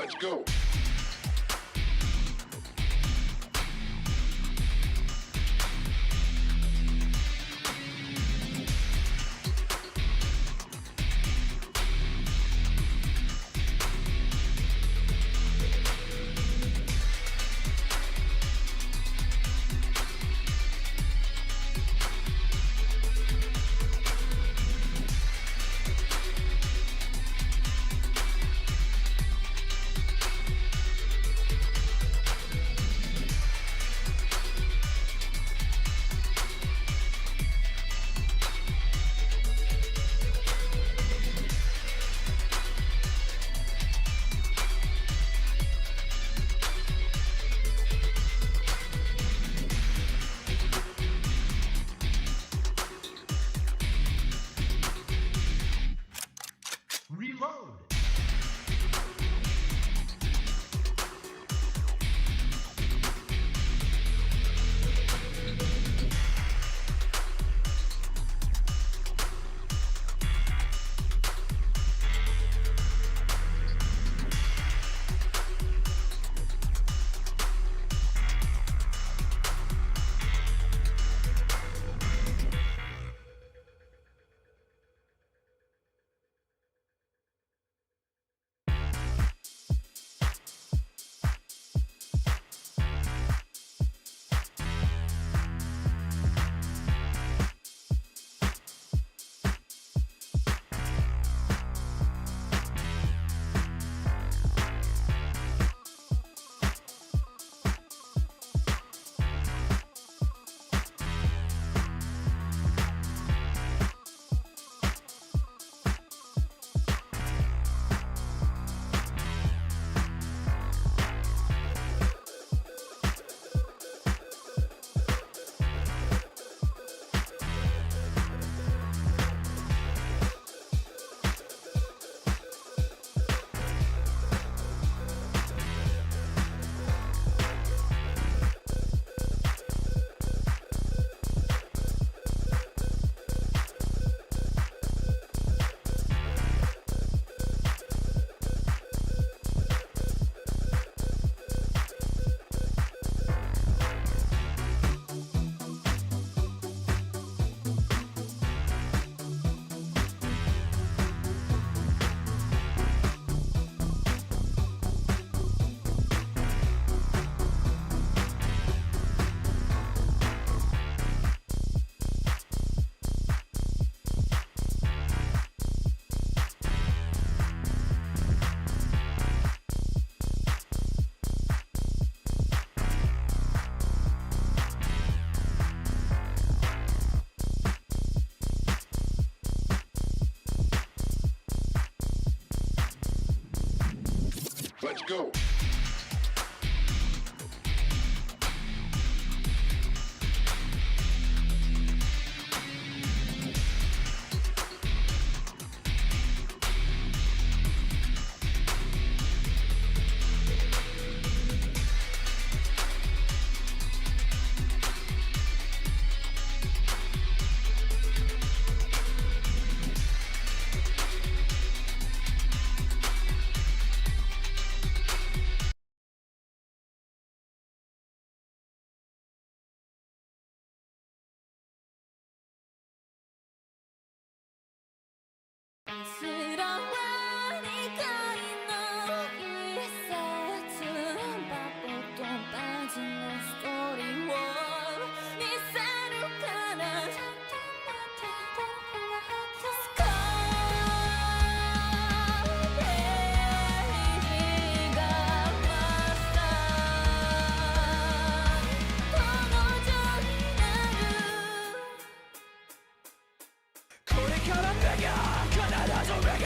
Let's go. Reload! Let's go. Come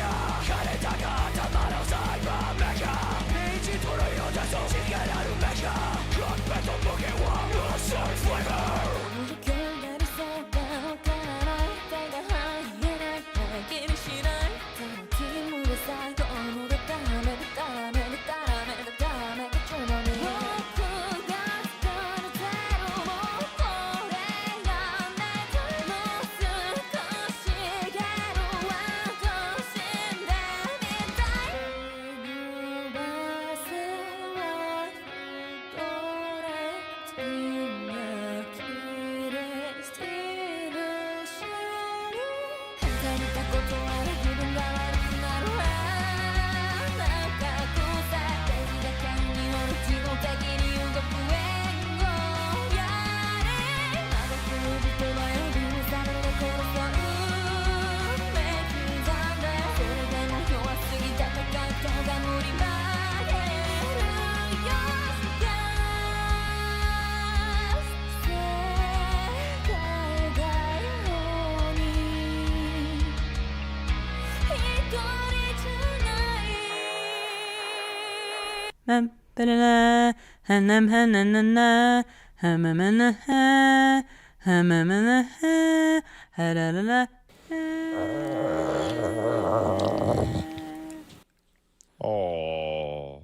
Oh.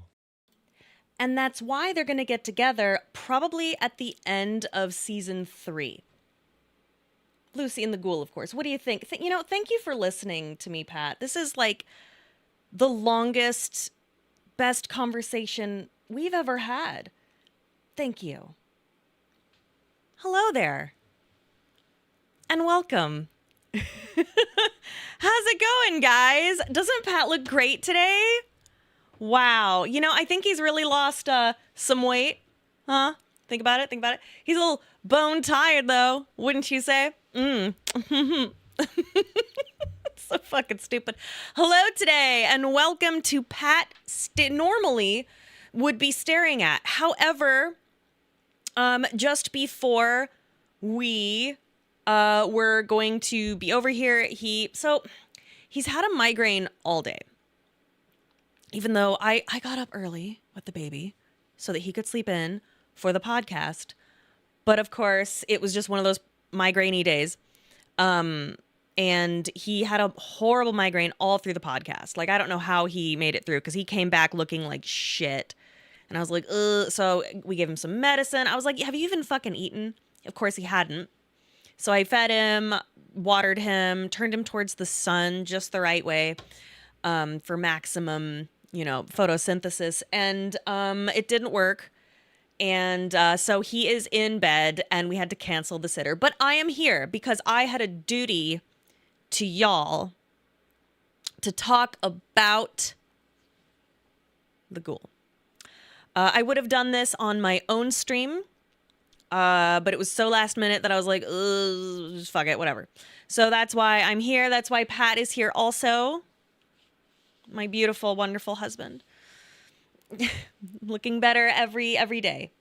And that's why they're going to get together probably at the end of season 3. Lucy and the Ghoul, of course. What do you think? Thank you for listening to me, Pat. This is like the longest, best conversation we've ever had. Thank you. Hello there. And welcome. How's it going, guys? Doesn't Pat look great today? Wow. I think he's really lost some weight. Huh? Think about it. He's a little bone tired, though, wouldn't you say? So fucking stupid. Hello today, and welcome to Pat normally would be staring at. However, just before we were going to be over here, he's had a migraine all day. Even though I got up early with the baby so that he could sleep in for the podcast. But of course, it was just one of those migraine-y days. And he had a horrible migraine all through the podcast. Like, I don't know how he made it through because he came back looking like shit. And I was like, ugh. So we gave him some medicine. I was like, have you even fucking eaten? Of course he hadn't. So I fed him, watered him, turned him towards the sun just the right way for maximum, photosynthesis. And it didn't work. And so he is in bed and we had to cancel the sitter. But I am here because I had a duty to y'all to talk about the Ghoul. I would have done this on my own stream, but it was so last minute that I was like, just fuck it, whatever. So that's why I'm here. That's why Pat is here also. My beautiful, wonderful husband. Looking better every day.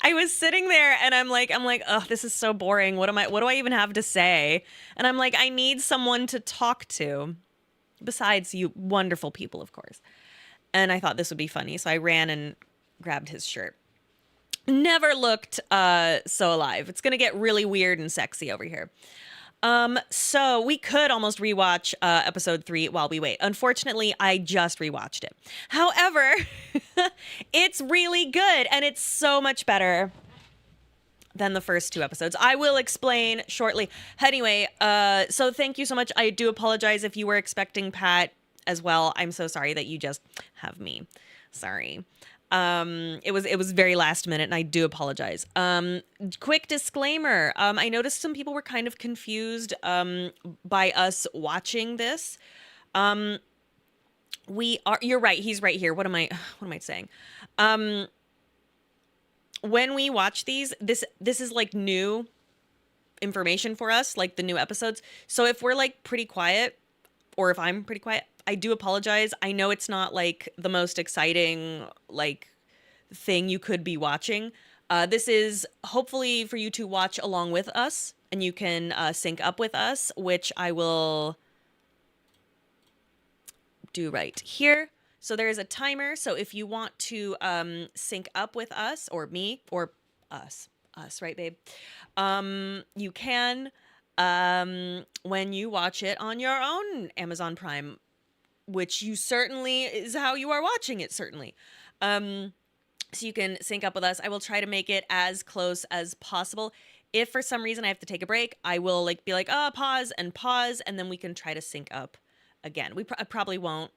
I was sitting there and I'm like, oh, this is so boring. What do I even have to say? And I'm like, I need someone to talk to besides you wonderful people, of course. And I thought this would be funny. So I ran and grabbed his shirt. Never looked so alive. It's going to get really weird and sexy over here. So we could almost rewatch episode 3 while we wait. Unfortunately, I just rewatched it. However, it's really good and it's so much better than the first 2 episodes. I will explain shortly. Anyway, so thank you so much. I do apologize if you were expecting Pat as well. I'm so sorry that you just have me. Sorry. It was very last minute and I do apologize. Quick disclaimer. I noticed some people were kind of confused, by us watching this. You're right. He's right here. What am I saying? When we watch these, this is like new information for us, like the new episodes. So if we're like pretty quiet or if I'm pretty quiet, I do apologize. I know it's not like the most exciting like thing you could be watching. This is hopefully for you to watch along with us and you can sync up with us, which I will do right here. So there is a timer. So if you want to sync up with us or me or us, right, babe? You can when you watch it on your own Amazon Prime, which you certainly is how you are watching it, certainly. So you can sync up with us. I will try to make it as close as possible. If for some reason I have to take a break, I will be like, pause, and then we can try to sync up again. I probably won't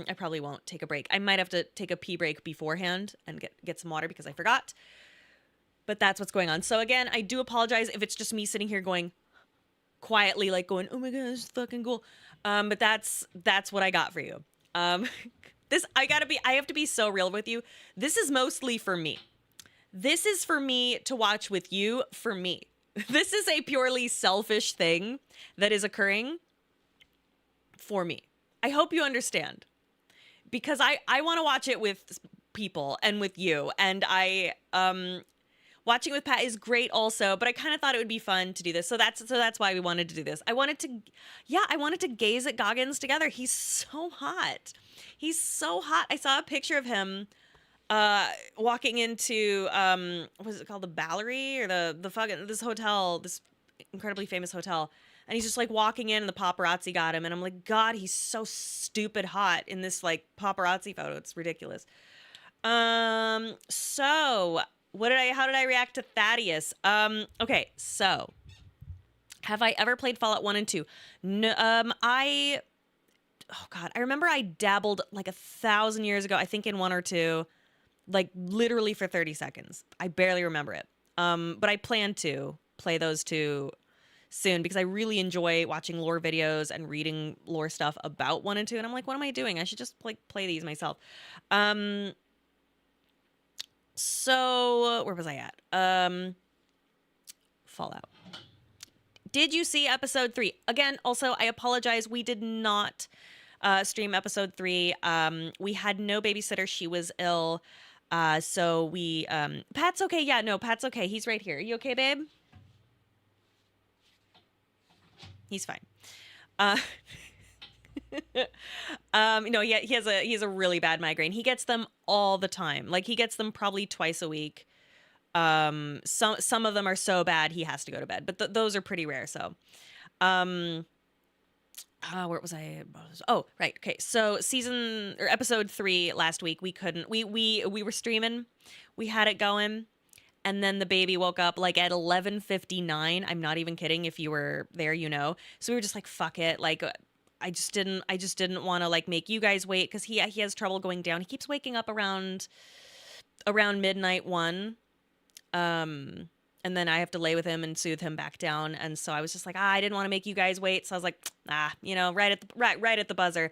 I probably won't take a break. I might have to take a pee break beforehand and get some water because I forgot. But that's what's going on. So again, I do apologize if it's just me sitting here going quietly, like going, "Oh my god, this is fucking cool." But that's what I got for you. This I have to be so real with you. This is mostly for me. This is for me to watch with you for me. This is a purely selfish thing that is occurring for me. I hope you understand. Because I want to watch it with people and with you. And watching with Pat is great also, but I kind of thought it would be fun to do this. So that's why we wanted to do this. I wanted to gaze at Goggins together. He's so hot. He's so hot. I saw a picture of him walking into what is it called, the Ballery or the fucking this hotel, this incredibly famous hotel, and he's just like walking in and the paparazzi got him, and I'm like, god, he's so stupid hot in this like paparazzi photo. It's ridiculous. So how did I react to Thaddeus? Okay, so have I ever played Fallout 1 and 2? No, oh god, I remember I dabbled like 1,000 years ago, I think in 1 or 2, like literally for 30 seconds. I barely remember it. But I plan to play those two soon because I really enjoy watching lore videos and reading lore stuff about 1 and 2. And I'm like, what am I doing? I should just like play these myself. So where was I at? Fallout. Did you see episode 3? Again, also, I apologize. We did not stream episode 3. We had no babysitter. She was ill. So we, Pat's okay. Yeah, no, Pat's okay. He's right here. You okay, babe? He's fine. No, he has a really bad migraine. He gets them all the time. Like he gets them probably twice a week. Some of them are so bad he has to go to bed, but those are pretty rare. So, where was I? Oh, right. Okay. So episode 3 last week, we couldn't, we were streaming, we had it going. And then the baby woke up like at 11:59. I'm not even kidding. If you were there, you know. So we were just like, fuck it. Like, I just didn't want to like make you guys wait because he has trouble going down. He keeps waking up around midnight 1. And then I have to lay with him and soothe him back down. And so I was just like, I didn't want to make you guys wait. So I was like, right at the buzzer.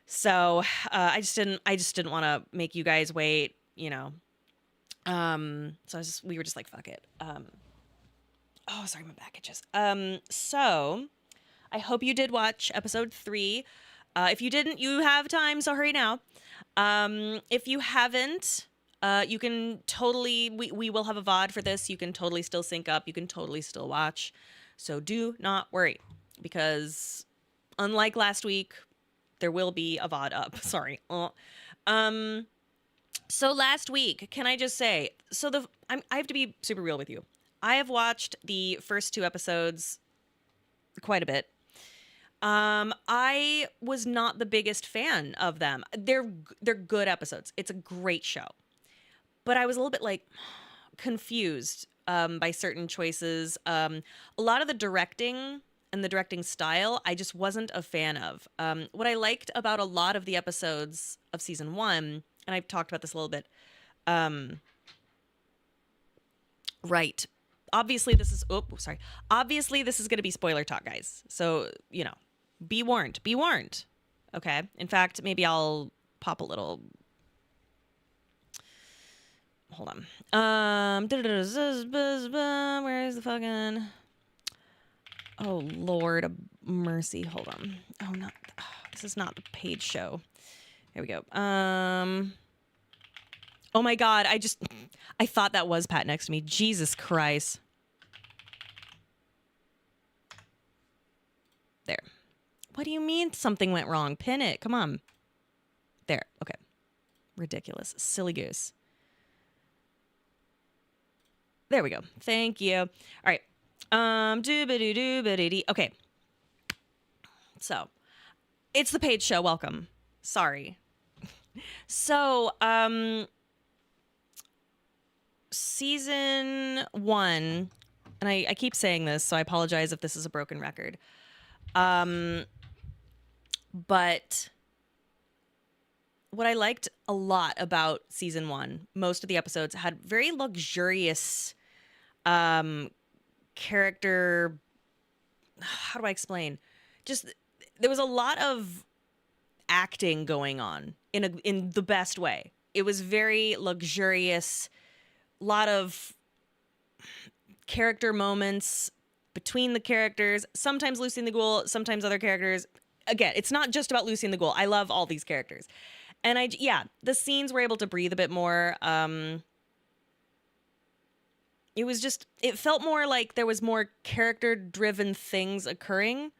So I just didn't want to make you guys wait, you know. So we were just like, fuck it. Oh, sorry, my back itches. So I hope you did watch episode 3. If you didn't, you have time, so hurry now. If you haven't, you can totally, we will have a VOD for this. You can totally still sync up. You can totally still watch. So do not worry, because unlike last week, there will be a VOD up. Sorry. So last week, can I just say, I have to be super real with you. I have watched the first 2 episodes quite a bit. I was not the biggest fan of them. They're good episodes. It's a great show. But I was a little bit like confused by certain choices. A lot of the directing and the directing style, I just wasn't a fan of. What I liked about a lot of the episodes of season 1, and I've talked about this a little bit. Right. Obviously, this is going to be spoiler talk, guys. So, you know, be warned. Be warned. Okay. In fact, maybe I'll pop a little. Hold on. Where is the fucking? Oh, Lord of mercy. Hold on. Oh, this is not the page show. Here we go. Oh my God. I thought that was Pat next to me. Jesus Christ. There. What do you mean something went wrong? Pin it. Come on. There. Okay. Ridiculous. Silly goose. There we go. Thank you. All right. Okay. So, it's the Paige Show. Welcome. Sorry. So, season 1, and I keep saying this, so I apologize if this is a broken record. But what I liked a lot about season 1, most of the episodes had very luxurious character, how do I explain? Just there was a lot of acting going on in the best way. It was very luxurious, lot of character moments between the characters, sometimes Lucy and the Ghoul, sometimes other characters. Again, it's not just about Lucy and the Ghoul. I love all these characters. And the scenes were able to breathe a bit more. It felt more like there was more character-driven things occurring,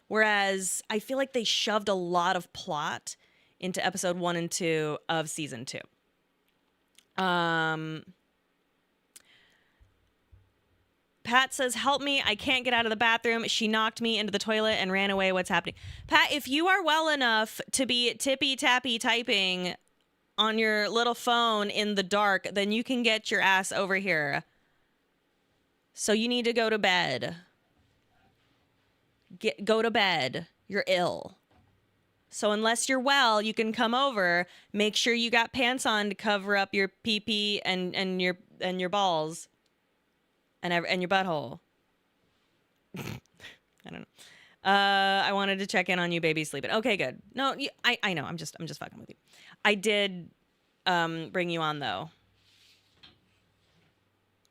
whereas I feel like they shoved a lot of plot into episode 1 and 2 of season 2. Pat says, help me. I can't get out of the bathroom. She knocked me into the toilet and ran away. What's happening? Pat, if you are well enough to be tippy-tappy typing on your little phone in the dark, then you can get your ass over here. So you need to go to bed. Go to bed. You're ill. So unless you're well, you can come over. Make sure you got pants on to cover up your pee-pee and your balls. And your butthole. I don't know. I wanted to check in on you, baby sleeping. Okay, good. No, I know. I'm just fucking with you. I did bring you on though,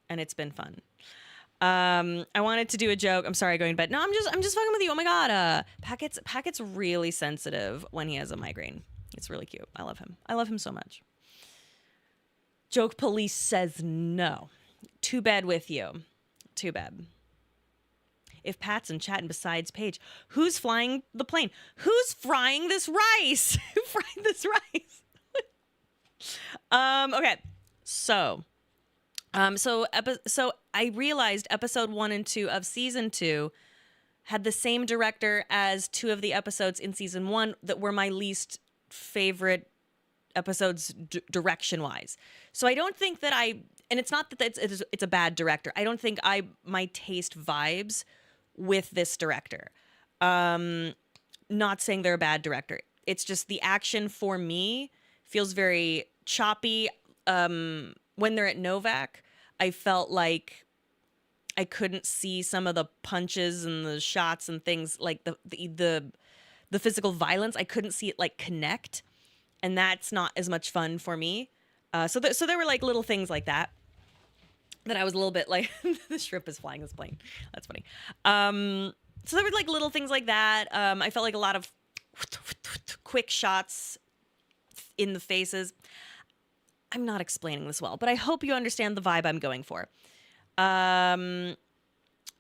and it's been fun. I wanted to do a joke. I'm sorry, going to bed. No, I'm just fucking with you. Oh my god. Pat gets really sensitive when he has a migraine. It's really cute. I love him. I love him so much. Joke police says no. Too bad with you. Too bad. If Pat's in chatting besides Paige, who's flying the plane? Who's frying this rice? Who fried this rice? Okay. So I realized episode 1 and 2 of season 2 had the same director as 2 of the episodes in season 1 that were my least favorite episodes direction wise. So I don't think that and it's not that it's a bad director. I don't think my taste vibes with this director. Not saying they're a bad director. It's just the action for me feels very choppy. When they're at Novak, I felt like I couldn't see some of the punches and the shots and things like the physical violence. I couldn't see it like connect, and that's not as much fun for me. So there were like little things like that I was a little bit like, the shrimp is flying this plane. That's funny. So there were like little things like that. I felt like a lot of quick shots in the faces. I'm not explaining this well, but I hope you understand the vibe I'm going for.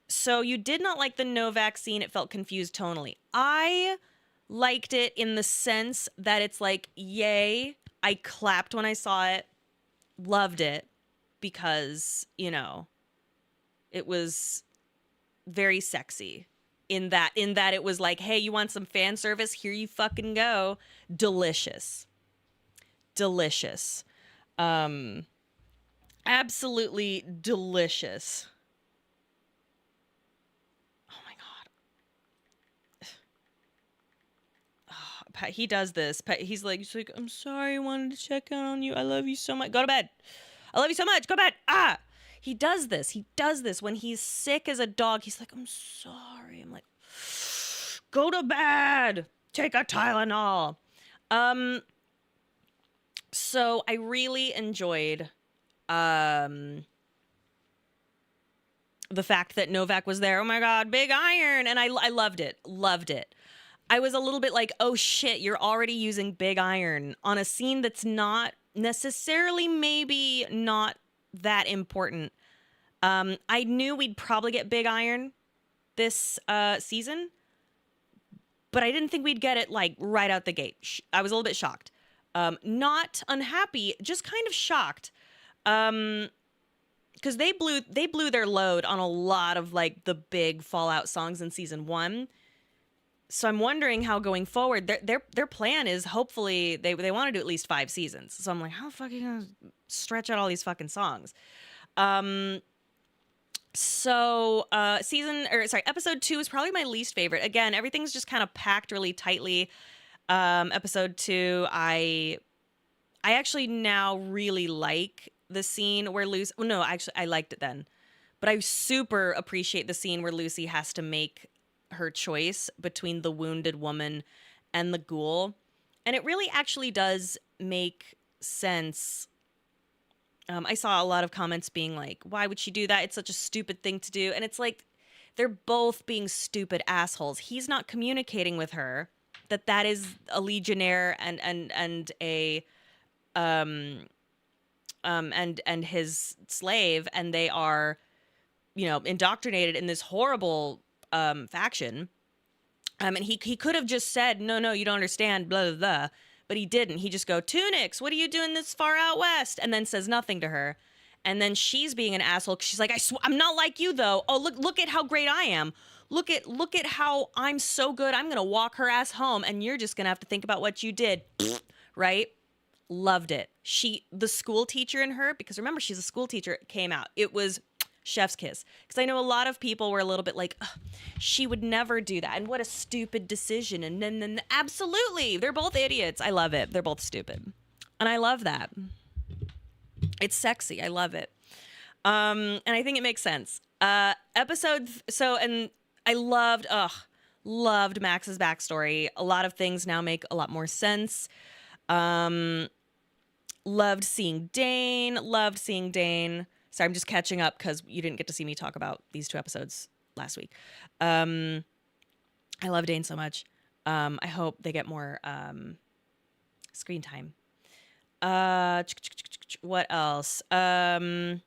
So you did not like the Novak scene. It felt confused tonally. I liked it in the sense that it's like, yay, I clapped when I saw it, loved it, because, it was very sexy in that it was like, hey, you want some fan service? Here you fucking go. Delicious. Absolutely delicious. Oh my God. He does this. He's like, I'm sorry, I wanted to check in on you. I love you so much. Go to bed. I love you so much. Go to bed. He does this. When he's sick as a dog. He's like, I'm sorry. I'm like, go to bed. Take a Tylenol. So I really enjoyed the fact that Novak was there. Oh my God, big iron. And I loved it. I was a little bit like, oh shit, you're already using big iron on a scene that's not necessarily maybe not that important. I knew we'd probably get big iron this season, but I didn't think we'd get it like right out the gate. I was a little bit shocked. Not unhappy, just kind of shocked. Because they blew their load on a lot of like the big Fallout songs in season 1. So I'm wondering how going forward, their plan is hopefully they want to do at least 5 seasons. So I'm like, how the fuck are you gonna stretch out all these fucking songs? Episode 2 is probably my least favorite. Again, everything's just kind of packed really tightly. Episode 2, I I actually now really like the scene where Lucy. Well, no, actually, I liked it then, but I super appreciate the scene where Lucy has to make her choice between the wounded woman and the ghoul, and it really actually does make sense. I saw a lot of comments being like, "Why would she do that? It's such a stupid thing to do," and it's like they're both being stupid assholes. He's not communicating with her that is a legionnaire and a and his slave, and they are, indoctrinated in this horrible faction. And he could have just said, no, you don't understand, blah blah blah, but he didn't. He just go, Tunics, what are you doing this far out west? And then says nothing to her. And then she's being an asshole because she's like, I'm not like you though. Oh, look at how great I am. Look at how I'm so good. I'm gonna walk her ass home, and you're just gonna have to think about what you did, right? Loved it. The school teacher in her, because remember she's a school teacher, came out. It was chef's kiss. Because I know a lot of people were a little bit like, she would never do that, and what a stupid decision. And then absolutely, they're both idiots. I love it. They're both stupid, and I love that. It's sexy. I love it. And I think it makes sense. And I loved Max's backstory. A lot of things now make a lot more sense. Loved seeing Dane. Sorry, I'm just catching up because you didn't get to see me talk about these 2 episodes last week. I love Dane so much. I hope they get more screen time. What else? I am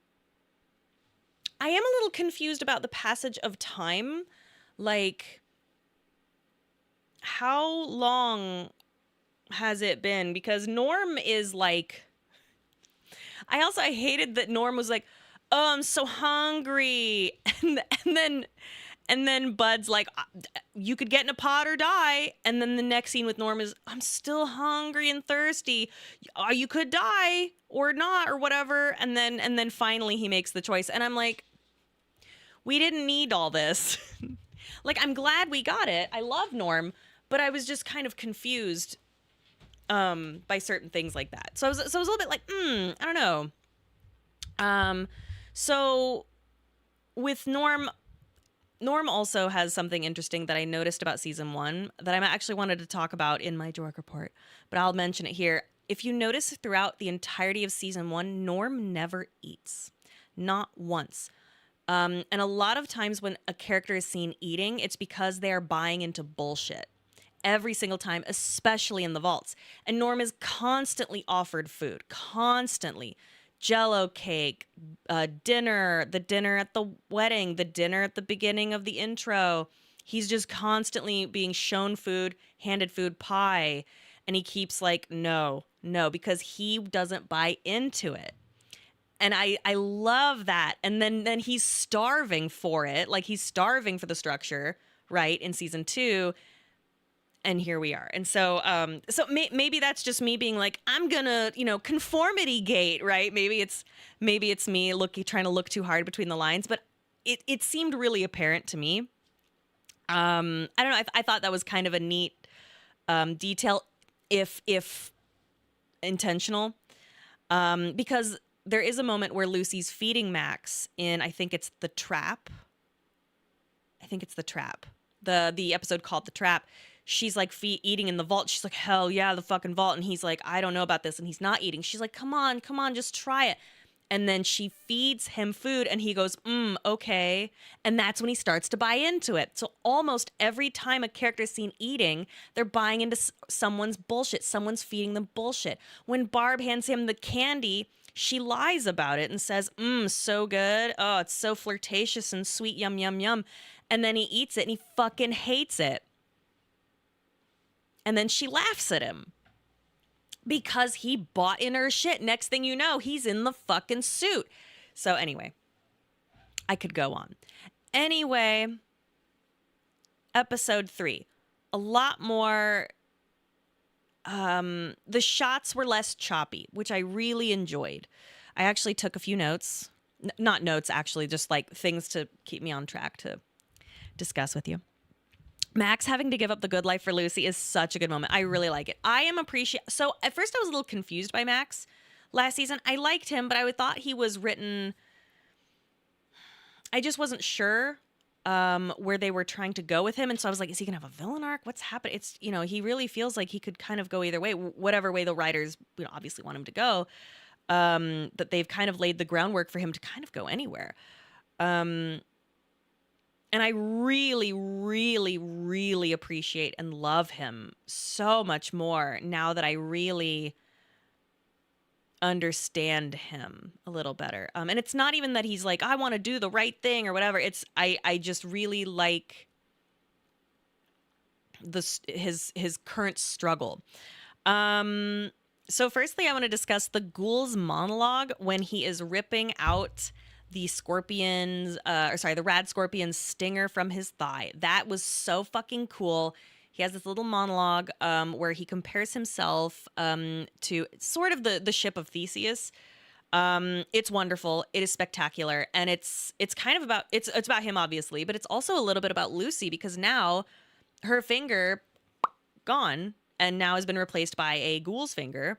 a little confused about the passage of time. Like, how long has it been? Because Norm is like, I hated that Norm was like, oh, I'm so hungry. And then Bud's like, you could get in a pot or die. And then the next scene with Norm is, I'm still hungry and thirsty. You could die or not or whatever. And then finally he makes the choice. And I'm like, we didn't need all this. Like, I'm glad we got it. I love Norm, but I was just kind of confused by certain things like that. So I was a little bit like, I don't know. So with Norm also has something interesting that I noticed about season 1 that I actually wanted to talk about in my Jork report, but I'll mention it here. If you notice throughout the entirety of season 1, Norm never eats. Not once. And a lot of times when a character is seen eating, it's because they are buying into bullshit. Every single time, especially in the vaults. And Norm is constantly offered food. Constantly. Jello cake, dinner, the dinner at the wedding, the dinner at the beginning of the intro. He's just constantly being shown food, handed food, pie. And he keeps like, no, because he doesn't buy into it. And I love that. And then he's starving for it. Like, he's starving for the structure, right, in season 2. And here we are. And so maybe that's just me being like, I'm gonna, conformity gate, right? Maybe it's me trying to look too hard between the lines, but it seemed really apparent to me. I don't know. I thought that was kind of a neat detail, if intentional, because there is a moment where Lucy's feeding Max in, I think it's The Trap. The episode called The Trap. She's like eating in the vault. She's like, hell yeah, the fucking vault. And he's like, I don't know about this. And he's not eating. She's like, come on, just try it. And then she feeds him food and he goes, okay. And that's when he starts to buy into it. So almost every time a character is seen eating, they're buying into someone's bullshit. Someone's feeding them bullshit. When Barb hands him the candy, she lies about it and says, so good. Oh, it's so flirtatious and sweet. Yum, yum, yum. And then he eats it and he fucking hates it. And then she laughs at him because he bought in her shit. Next thing you know, he's in the fucking suit. So anyway, I could go on. Anyway, episode 3, a lot more. The shots were less choppy, which I really enjoyed. I actually took a few notes. Not notes, actually, just like things to keep me on track to discuss with you. Max having to give up the good life for Lucy is such a good moment. I really like it. I am so at first I was a little confused by Max last season. I liked him, but I thought he was written, I just wasn't sure where they were trying to go with him. And so I was like, is he gonna have a villain arc? What's happening? It's, he really feels like he could kind of go either way, whatever way the writers, obviously want him to go. That they've kind of laid the groundwork for him to kind of go anywhere. And I really, really, really appreciate and love him so much more now that I really understand him a little better. And it's not even that he's like, I want to do the right thing or whatever. It's I just really like his current struggle. So firstly, I want to discuss the Ghoul's monologue when he is ripping out the the rad scorpion's stinger from his thigh. That was so fucking cool. He has this little monologue where he compares himself to sort of the ship of Theseus. It's wonderful. It is spectacular, and it's kind of about it's about him obviously, but it's also a little bit about Lucy because now her finger gone and now has been replaced by a ghoul's finger.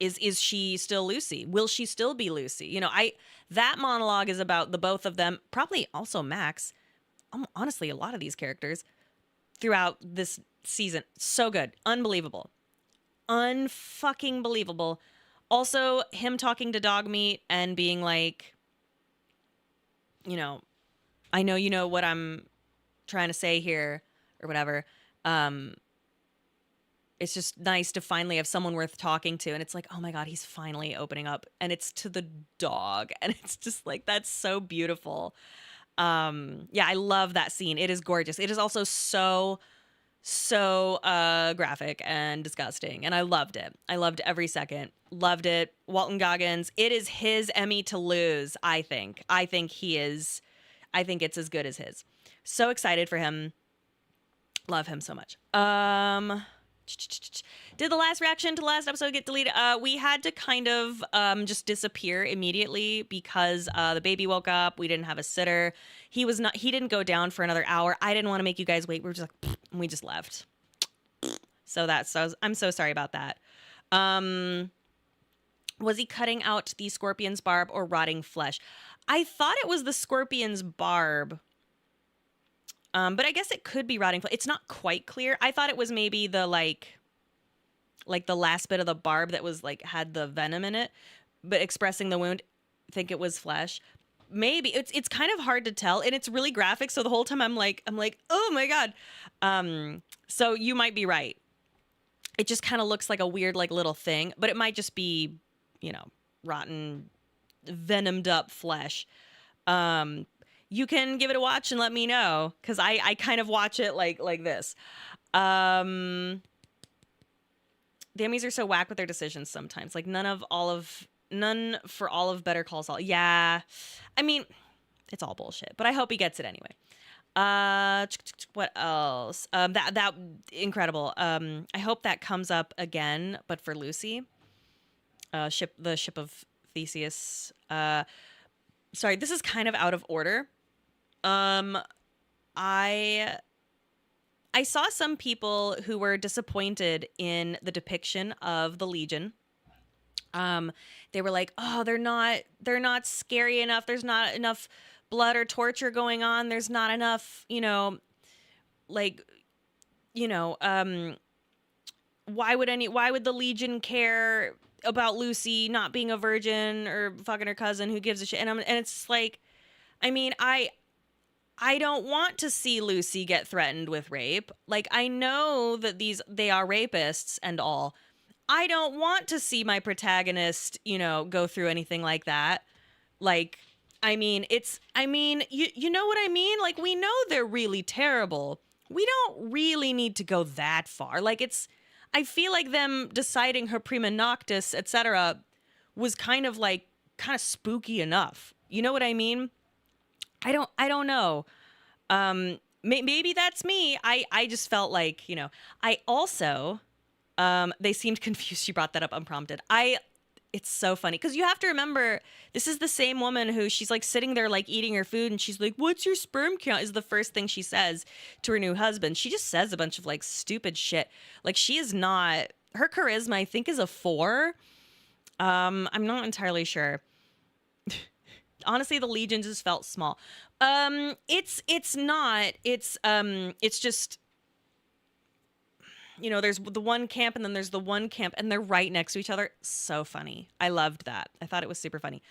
Is she still Lucy? Will she still be Lucy? That monologue is about the both of them, probably also Max. Honestly, a lot of these characters throughout this season. So good. Unbelievable. Unfucking believable. Also, him talking to Dogmeat and being like, I know you know what I'm trying to say here or whatever. It's just nice to finally have someone worth talking to. And it's like, oh my God, he's finally opening up. And it's to the dog. And it's just like, that's so beautiful. Yeah, I love that scene. It is gorgeous. It is also so graphic and disgusting. And I loved it. I loved every second. Loved it. Walton Goggins, it is his Emmy to lose, I think. I think it's as good as his. So excited for him. Love him so much. Did the last reaction to the last episode get deleted? We had to kind of just disappear immediately because the baby woke up. We didn't have a sitter. He didn't go down for another hour. I didn't want to make you guys wait. We were just like, and we just left. So I'm so sorry about that. Was he cutting out the scorpion's barb or rotting flesh? I thought it was the scorpion's barb. But I guess it could be rotting flesh. It's not quite clear. I thought it was maybe the like the last bit of the barb that was had the venom in it, but expressing the wound. I think it was flesh. Maybe it's kind of hard to tell, and it's really graphic. So the whole time I'm like, oh my God. So you might be right. It just kind of looks like a weird little thing, but it might just be, rotten, venomed up flesh. You can give it a watch and let me know, because I kind of watch it like this. The Emmys are so whack with their decisions sometimes. None for all of Better Call Saul. Yeah, I mean, it's all bullshit, but I hope he gets it anyway. What else? That incredible. I hope that comes up again, but for Lucy. The ship of Theseus. Sorry, this is kind of out of order. I saw some people who were disappointed in the depiction of the Legion. They were like, "Oh, they're not scary enough. There's not enough blood or torture going on. There's not enough, why would the Legion care about Lucy not being a virgin or fucking her cousin? Who gives a shit?" And it's like, I mean, I don't want to see Lucy get threatened with rape. I know that they are rapists and all. I don't want to see my protagonist, go through anything like that. You know what I mean? We know they're really terrible. We don't really need to go that far. I feel like them deciding her prima noctis, etc., was kind of spooky enough. You know what I mean? I don't know. Maybe that's me. I just felt I also, they seemed confused. She brought that up unprompted. It's so funny because you have to remember this is the same woman who she's like sitting there like eating her food and she's like, "What's your sperm count?" is the first thing she says to her new husband. She just says a bunch of like stupid shit. Like she is not her charisma, I think, is a 4. I'm not entirely sure. Honestly, the Legion just felt small. It's not. It's just, you know, there's the one camp and then there's the one camp and they're right next to each other. So funny. I loved that. I thought it was super funny.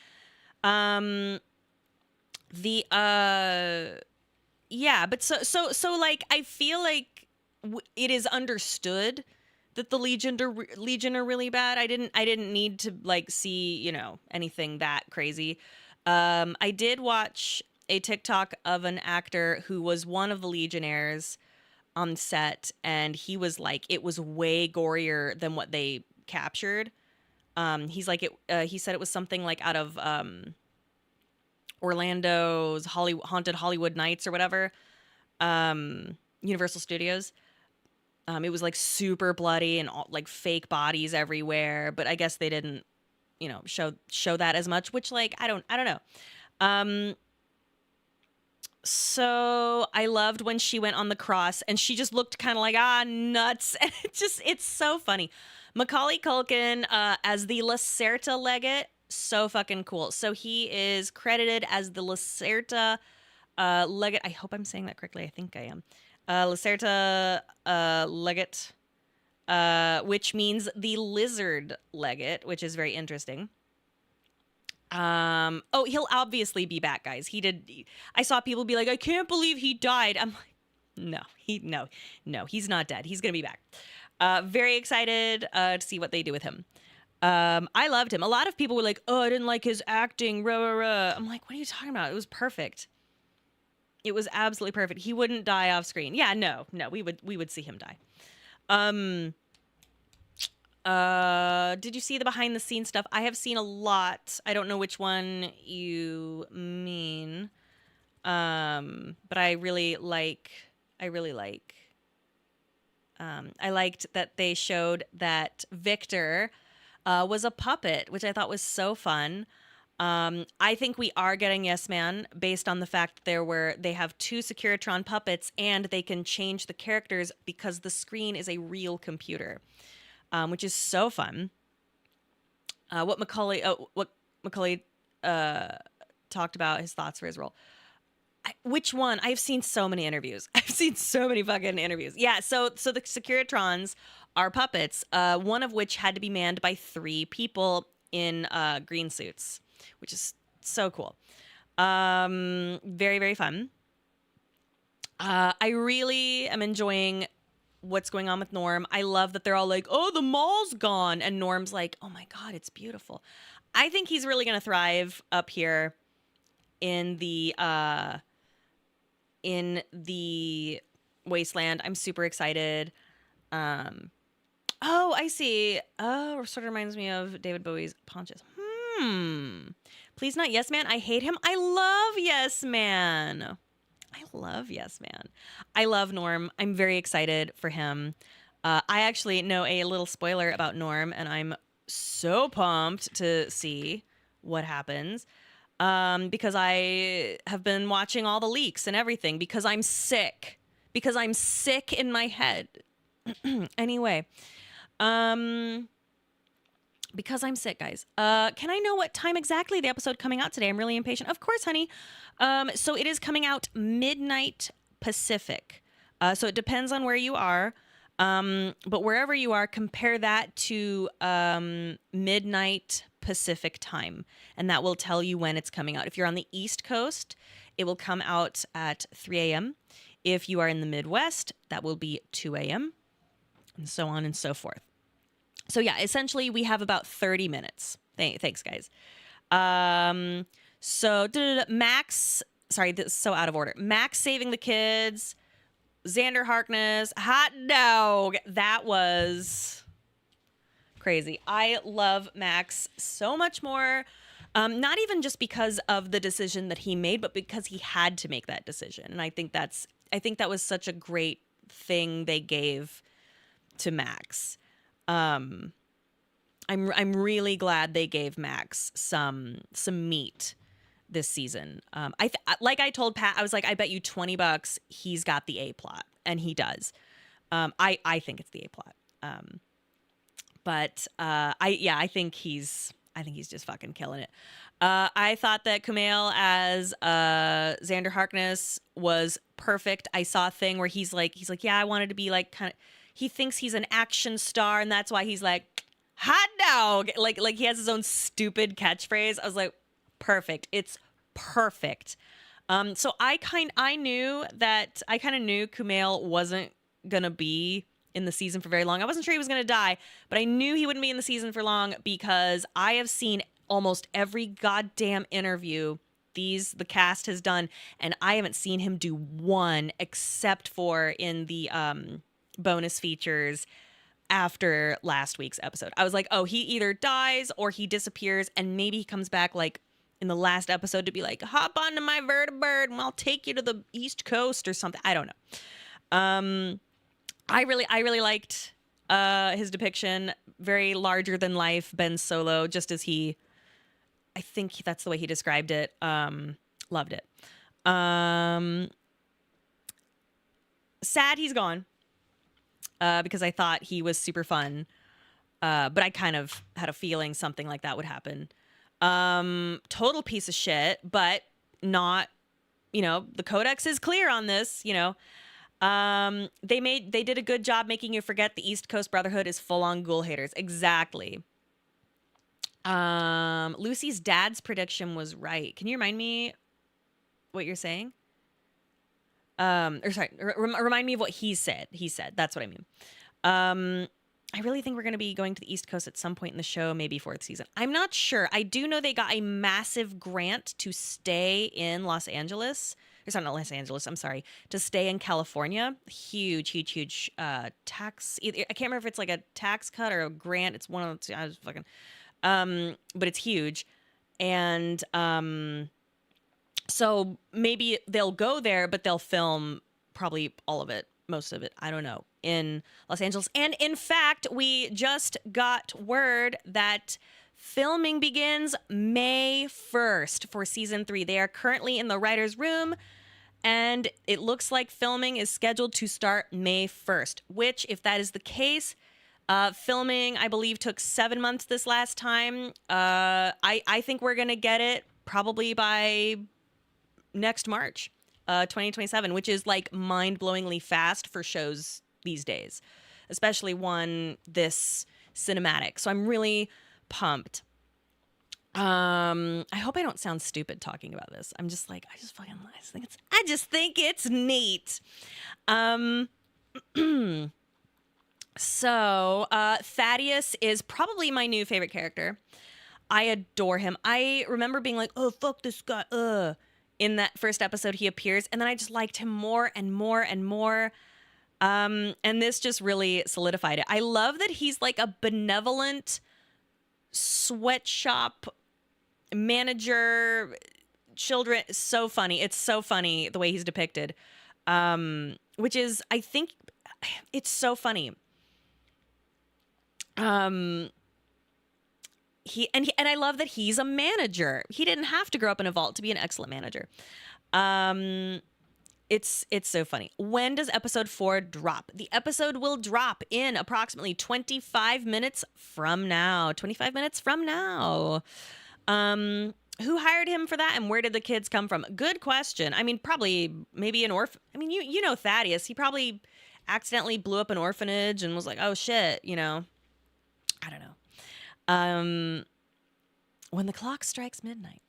The yeah, but so like I feel like it is understood that the Legion are really bad. I didn't need to like see, you know, anything that crazy. I did watch a TikTok of an actor who was one of the Legionnaires on set, and he was like, it was way gorier than what they captured. He's like, he said it was something like out of Orlando's Haunted Hollywood Nights or whatever, Universal Studios. It was like super bloody and all, like fake bodies everywhere, but I guess they didn't, you know, show that as much, which like I don't know. So I loved when she went on the cross and she just looked kind of like, nuts. And it's so funny. Macaulay Culkin as the Lacerta legate, so fucking cool. So he is credited as the Lacerta legate. I hope I'm saying that correctly. I think I am. Lacerta legate, which means the lizard legate, which is very interesting. Oh, he'll obviously be back, guys. I saw people be like, I can't believe he died. I'm like, no, he's not dead. He's gonna be back. Very excited to see what they do with him. I loved him. A lot of people were like, oh, I didn't like his acting. Rah, rah, rah. I'm like, what are you talking about? It was perfect. It was absolutely perfect. He wouldn't die off screen. Yeah, no, we would see him die. Did you see the behind the scenes stuff? I have seen a lot. I don't know which one you mean. But I liked that they showed that Victor was a puppet, which I thought was so fun. I think we are getting Yes Man based on the fact that they have 2 Securitron puppets and they can change the characters because the screen is a real computer. Which is so fun. What Macaulay talked about, his thoughts for his role. Which one? I've seen so many interviews. I've seen so many fucking interviews. Yeah, so the Securitrons are puppets, one of which had to be manned by 3 people in green suits, which is so cool. Very, very fun. I really am enjoying what's going on with Norm. I love that they're all like, oh, the mall's gone. And Norm's like, oh my God, it's beautiful. I think he's really going to thrive up here in the wasteland. I'm super excited. Oh, I see. Oh, it sort of reminds me of David Bowie's Ponches. Please not Yes Man. I hate him. I love Yes Man. I love Norm. I'm very excited for him. I actually know a little spoiler about Norm, and I'm so pumped to see what happens. Because I have been watching all the leaks and everything because I'm sick. Because I'm sick in my head. Anyway, because I'm sick, guys. Can I know what time exactly the episode coming out today? I'm really impatient. Of course, honey. So it is coming out midnight Pacific. So it depends on where you are. But wherever you are, compare that to midnight Pacific time. And that will tell you when it's coming out. If you're on the East Coast, it will come out at 3 a.m. If you are in the Midwest, that will be 2 a.m. and so on and so forth. So yeah, essentially we have about 30 minutes. Thanks, guys. So Max, sorry, this is so out of order. Max saving the kids, Xander Harkness, hot dog. That was crazy. I love Max so much more. Not even just because of the decision that he made, but because he had to make that decision. And I think that was such a great thing they gave to Max. I'm really glad they gave Max some meat this season. Like I told Pat, I was like, I bet you $20 he's got the A plot, and he does. I think it's the A plot. But I think he's just fucking killing it. I thought that Kumail as Xander Harkness was perfect. I saw a thing where he's like, yeah, I wanted to be like kind of. He thinks he's an action star, and that's why he's like, hot dog. Like he has his own stupid catchphrase. I was like, perfect. It's perfect. So I kind of knew Kumail wasn't gonna be in the season for very long. I wasn't sure he was gonna die, but I knew he wouldn't be in the season for long because I have seen almost every goddamn interview the cast has done, and I haven't seen him do one except for in the bonus features after last week's episode. I was like, oh, he either dies or he disappears, and maybe he comes back like in the last episode to be like, hop onto my vertibird and I'll take you to the East Coast or something. I don't know. I really liked his depiction. Very larger than life Ben Solo, just as I think that's the way he described it. Loved it. Sad he's gone. Because I thought he was super fun. But I kind of had a feeling something like that would happen. Total piece of shit, but not, the codex is clear on this, They did a good job making you forget the East Coast Brotherhood is full on ghoul haters. Exactly. Lucy's dad's prediction was right. Can you remind me what you're saying? Remind me of what he said. That's what I mean. I really think we're going to be going to the East Coast at some point in the show, maybe fourth season. I'm not sure. I do know they got a massive grant to stay in Los Angeles. It's not Los Angeles, I'm sorry. To stay in California. Huge tax. I can't remember if it's like a tax cut or a grant. It's one of the two. I was fucking... but it's huge. And so maybe they'll go there, but they'll film probably all of it, most of it, I don't know, in Los Angeles. And in fact, we just got word that filming begins May 1st for season 3. They are currently in the writer's room, and it looks like filming is scheduled to start May 1st, which, if that is the case, filming, I believe, took 7 months this last time. I think we're going to get it probably by next March, 2027, which is like mind-blowingly fast for shows these days, especially one this cinematic. So I'm really pumped. I hope I don't sound stupid talking about this. I'm just like, I just think it's neat. So, Thaddeus is probably my new favorite character. I adore him. I remember being like, oh, fuck this guy, in that first episode he appears, and then I just liked him more and more and more. And this just really solidified it. I love that he's like a benevolent sweatshop manager. Children, so funny. It's so funny the way he's depicted. Which is, I think, it's so funny. And I love that he's a manager. He didn't have to grow up in a vault to be an excellent manager. It's so funny. When does episode 4 drop? The episode will drop in approximately 25 minutes from now. 25 minutes from now. Who hired him for that, and where did the kids come from? Good question. I mean, probably maybe an orphan. I mean, you know Thaddeus. He probably accidentally blew up an orphanage and was like, oh shit, I don't know. When the clock strikes midnight.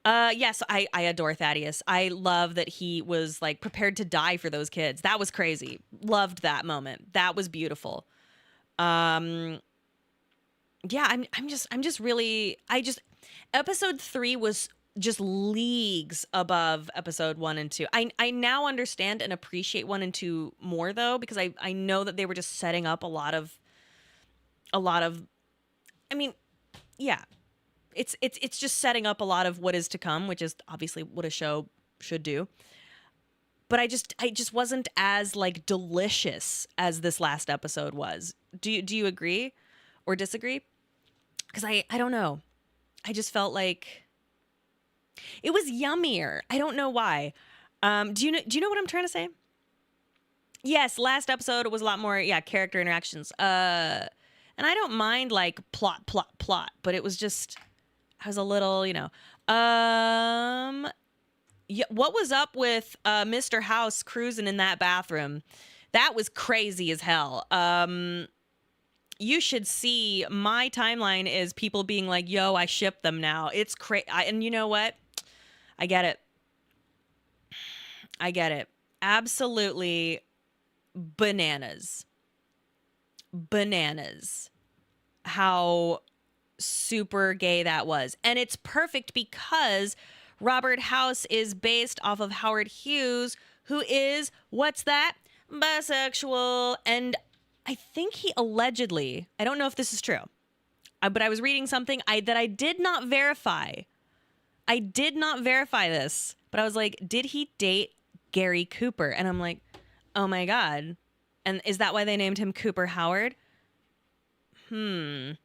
Yes, I adore Thaddeus. I love that he was like prepared to die for those kids. That was crazy. Loved that moment. That was beautiful. Yeah, I'm just really, episode 3 was just leagues above episode 1 and 2. I now understand and appreciate 1 and 2 more though, because I know that they were just setting up a lot of, I mean, yeah, it's just setting up a lot of what is to come, which is obviously what a show should do. But I just wasn't as like delicious as this last episode was. Do you agree or disagree? because I don't know. I just felt like it was yummier. I don't know why. Do you know what I'm trying to say? Yes, last episode was a lot more, yeah, character interactions. And I don't mind like plot, but it was just I was a little, yeah, what was up with Mr. House cruising in that bathroom? That was crazy as hell. You should see my timeline is people being like, "Yo, I ship them now." It's crazy, and you know what? I get it. I get it. Absolutely bananas. Bananas. How super gay that was. And it's perfect because Robert House is based off of Howard Hughes, who is, what's that? Bisexual. And I think he allegedly, I don't know if this is true, but I was reading something that I did not verify. I did not verify this, but I was like, did he date Gary Cooper? And I'm like, oh my God. And is that why they named him Cooper Howard? I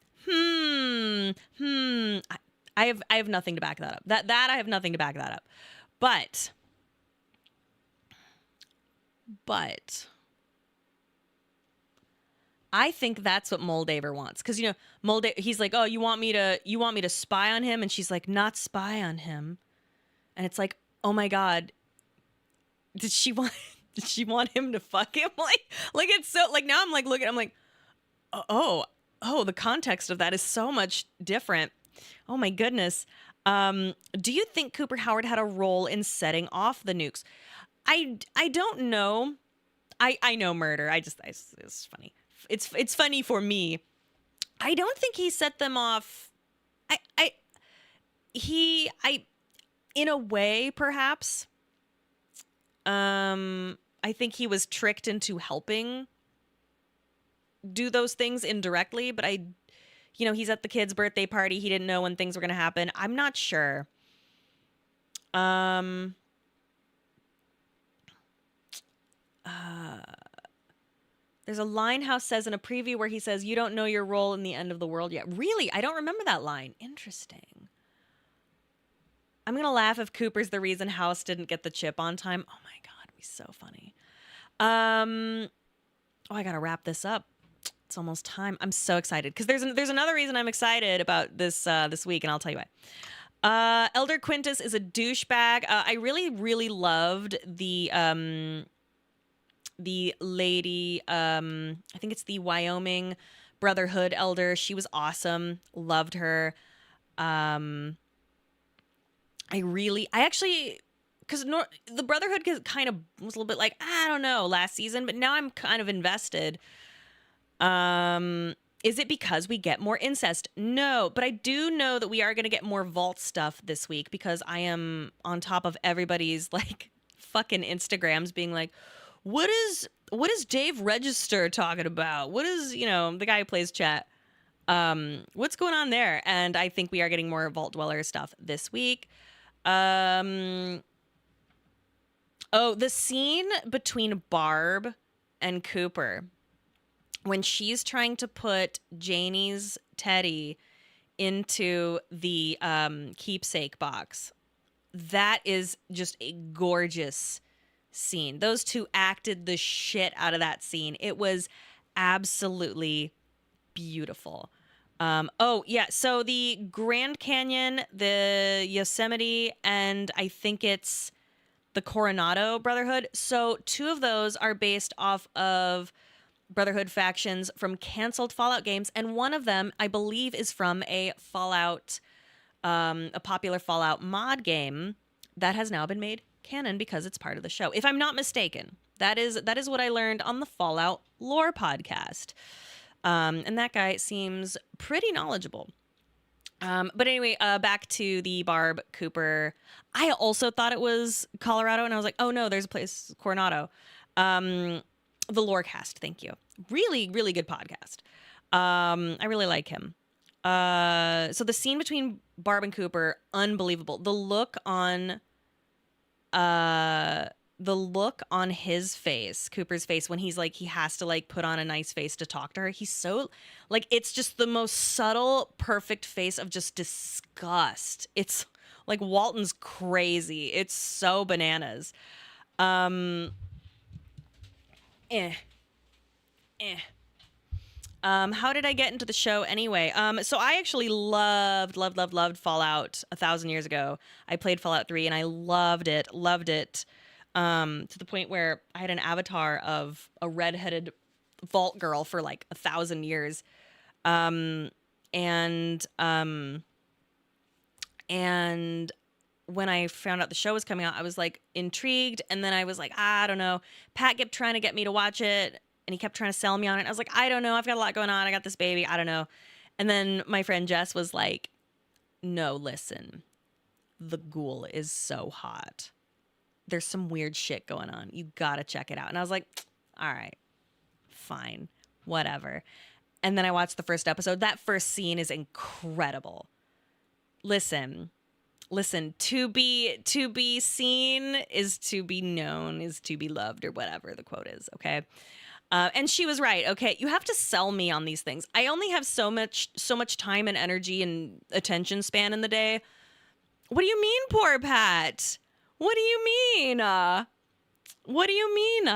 have nothing to back that up. That I have nothing to back that up. But I think that's what Moldaver wants. Because he's like, oh, you want me to spy on him? And she's like, not spy on him. And it's like, oh my God, did she want him to fuck him? Like it's so like now I'm like looking, I'm like, oh, the context of that is so much different. Oh my goodness. Do you think Cooper Howard had a role in setting off the nukes? I don't know. I know murder. It's funny. It's funny for me. I don't think he set them off. I in a way perhaps. I think he was tricked into helping do those things indirectly, but he's at the kid's birthday party. He didn't know when things were going to happen. I'm not sure. There's a line House says in a preview where he says, you don't know your role in the end of the world yet. Really? I don't remember that line. Interesting. I'm going to laugh if Cooper's the reason House didn't get the chip on time. Oh my God, it'd be so funny. I got to wrap this up. It's almost time. I'm so excited because there's another reason I'm excited about this week, and I'll tell you why. Elder Quintus is a douchebag. I really, really loved the lady. I think it's the Wyoming Brotherhood elder. She was awesome. Loved her. Because the Brotherhood kind of was a little bit like, I don't know, last season, but now I'm kind of invested. Is it because we get more incest? No, but I do know that we are going to get more vault stuff this week because I am on top of everybody's like fucking Instagrams being like, what is Dave Register talking about? What is, the guy who plays chat? What's going on there? And I think we are getting more Vault Dweller stuff this week. The scene between Barb and Cooper when she's trying to put Janie's teddy into the keepsake box. That is just a gorgeous scene. Those two acted the shit out of that scene. It was absolutely beautiful. So the Grand Canyon, the Yosemite, and I think it's the Coronado Brotherhood. So two of those are based off of Brotherhood factions from canceled Fallout games, and one of them, I believe, is from a Fallout, a popular Fallout mod game that has now been made canon because it's part of the show. If I'm not mistaken, that is what I learned on the Fallout Lore podcast. And that guy seems pretty knowledgeable. But anyway, back to the Barb Cooper. I also thought it was Colorado, and I was like, oh no, there's a place, Coronado. The Lorecast, thank you. Really, really good podcast. I really like him. So the scene between Barb and Cooper, unbelievable. The look on the look on his face, Cooper's face, when he's like, he has to like put on a nice face to talk to her. He's so like, it's just the most subtle, perfect face of just disgust. It's like Walton's crazy. It's so bananas. Um, eh, eh. How did I get into the show anyway? So I actually loved Fallout 1,000 years ago. I played Fallout 3 and I loved it. To the point where I had an avatar of a redheaded vault girl for like 1,000 years. And when I found out the show was coming out, I was like intrigued. And then I was like, I don't know. Pat kept trying to get me to watch it. And he kept trying to sell me on it. I was like, I don't know. I've got a lot going on. I got this baby. I don't know. And then my friend Jess was like, no, listen. The Ghoul is so hot. There's some weird shit going on. You gotta check it out. And I was like, all right, fine, whatever. And then I watched the first episode. That first scene is incredible. Listen, to be seen is to be known, is to be loved, or whatever the quote is, okay? And she was right. Okay, you have to sell me on these things. I only have so much time and energy and attention span in the day. What do you mean, poor Pat? What do you mean? What do you mean?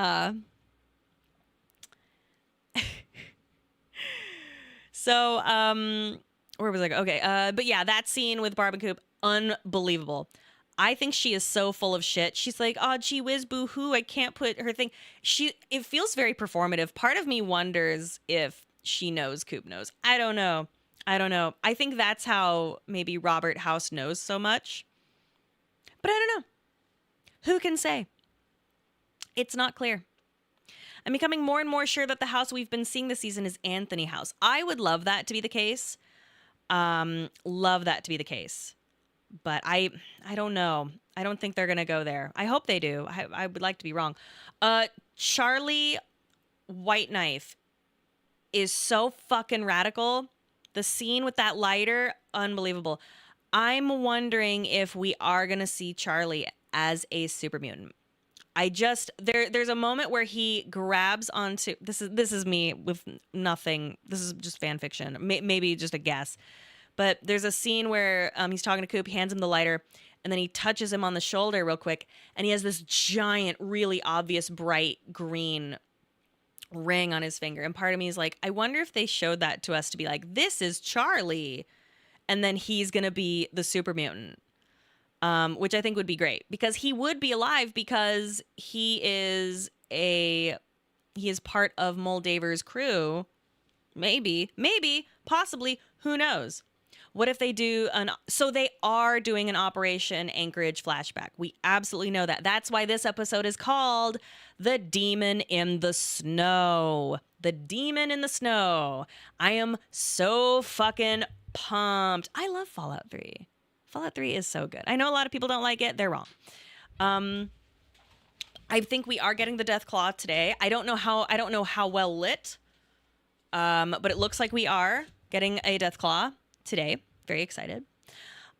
So, where was I? Okay, but yeah, that scene with Barb and Coop, unbelievable. I think she is so full of shit. She's like, oh, gee whiz, boo-hoo, I can't put her thing. It feels very performative. Part of me wonders if she knows Coop knows. I don't know. I think that's how maybe Robert House knows so much. But I don't know. Who can say? It's not clear. I'm becoming more and more sure that the house we've been seeing this season is Anthony House. I would love that to be the case. But I don't know. I don't think they're going to go there. I hope they do. I would like to be wrong. Charlie White Knife is so fucking radical. The scene with that lighter, unbelievable. I'm wondering if we are going to see Charlie as a super mutant. There's a moment where he grabs onto, this is me with nothing. This is just fan fiction. Maybe just a guess. But there's a scene where he's talking to Coop, he hands him the lighter, and then he touches him on the shoulder real quick, and he has this giant, really obvious, bright green ring on his finger. And part of me is like, I wonder if they showed that to us to be like, this is Charlie, and then he's going to be the super mutant, which I think would be great, because he would be alive because he is part of Moldaver's crew. Maybe, possibly, who knows? What if they do so they are doing an Operation Anchorage flashback. We absolutely know that. That's why this episode is called The Demon in the Snow. The Demon in the Snow. I am so fucking pumped. I love Fallout 3. Fallout 3 is so good. I know a lot of people don't like it. They're wrong. I think we are getting the Death Claw today. I don't know how well lit. But it looks like we are getting a Death Claw today. Very excited.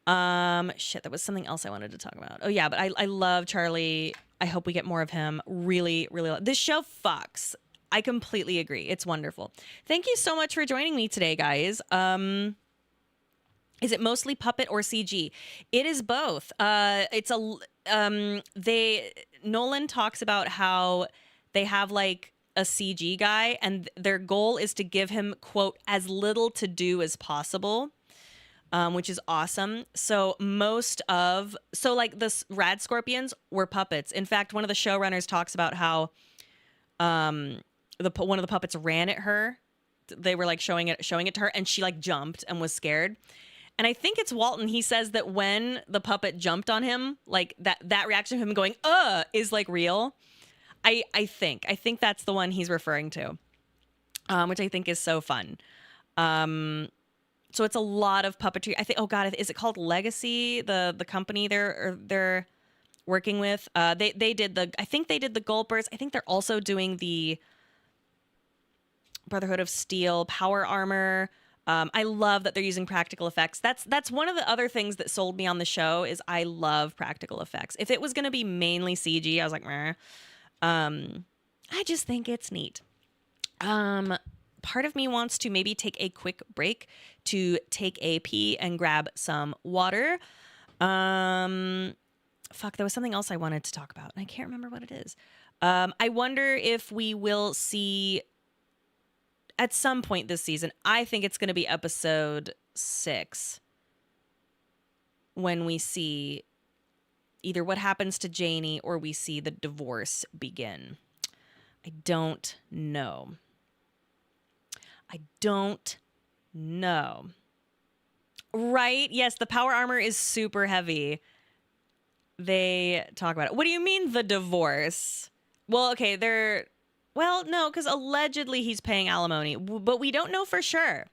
There was something else I wanted to talk about. Oh yeah, but I love Charlie. I hope we get more of him. Really, this show fucks. I completely agree. It's wonderful. Thank you so much for joining me today, guys. Is it mostly puppet or CG? It is both. Nolan talks about how they have like a CG guy, and their goal is to give him, quote, as little to do as possible, which is awesome. So like the Rad Scorpions were puppets. In fact, one of the showrunners talks about how one of the puppets ran at her. They were like showing it to her, and she like jumped and was scared. And I think it's Walton. He says that when the puppet jumped on him, like that reaction of him going, is like real. I think that's the one he's referring to, which I think is so fun. So it's a lot of puppetry. I think, oh God, is it called Legacy? The company they're working with. I think they did the Gulpers. I think they're also doing the Brotherhood of Steel power armor. I love that they're using practical effects. That's one of the other things that sold me on the show is I love practical effects. If it was going to be mainly CG, I was like, meh. I just think it's neat. Part of me wants to maybe take a quick break to take a pee and grab some water. There was something else I wanted to talk about, and I can't remember what it is. I wonder if we will see at some point this season. I think it's going to be episode 6 when we see either what happens to Janie or we see the divorce begin. I don't know. Right? Yes, the power armor is super heavy. They talk about it. What do you mean the divorce? Well, okay, no, because allegedly he's paying alimony, but we don't know for sure.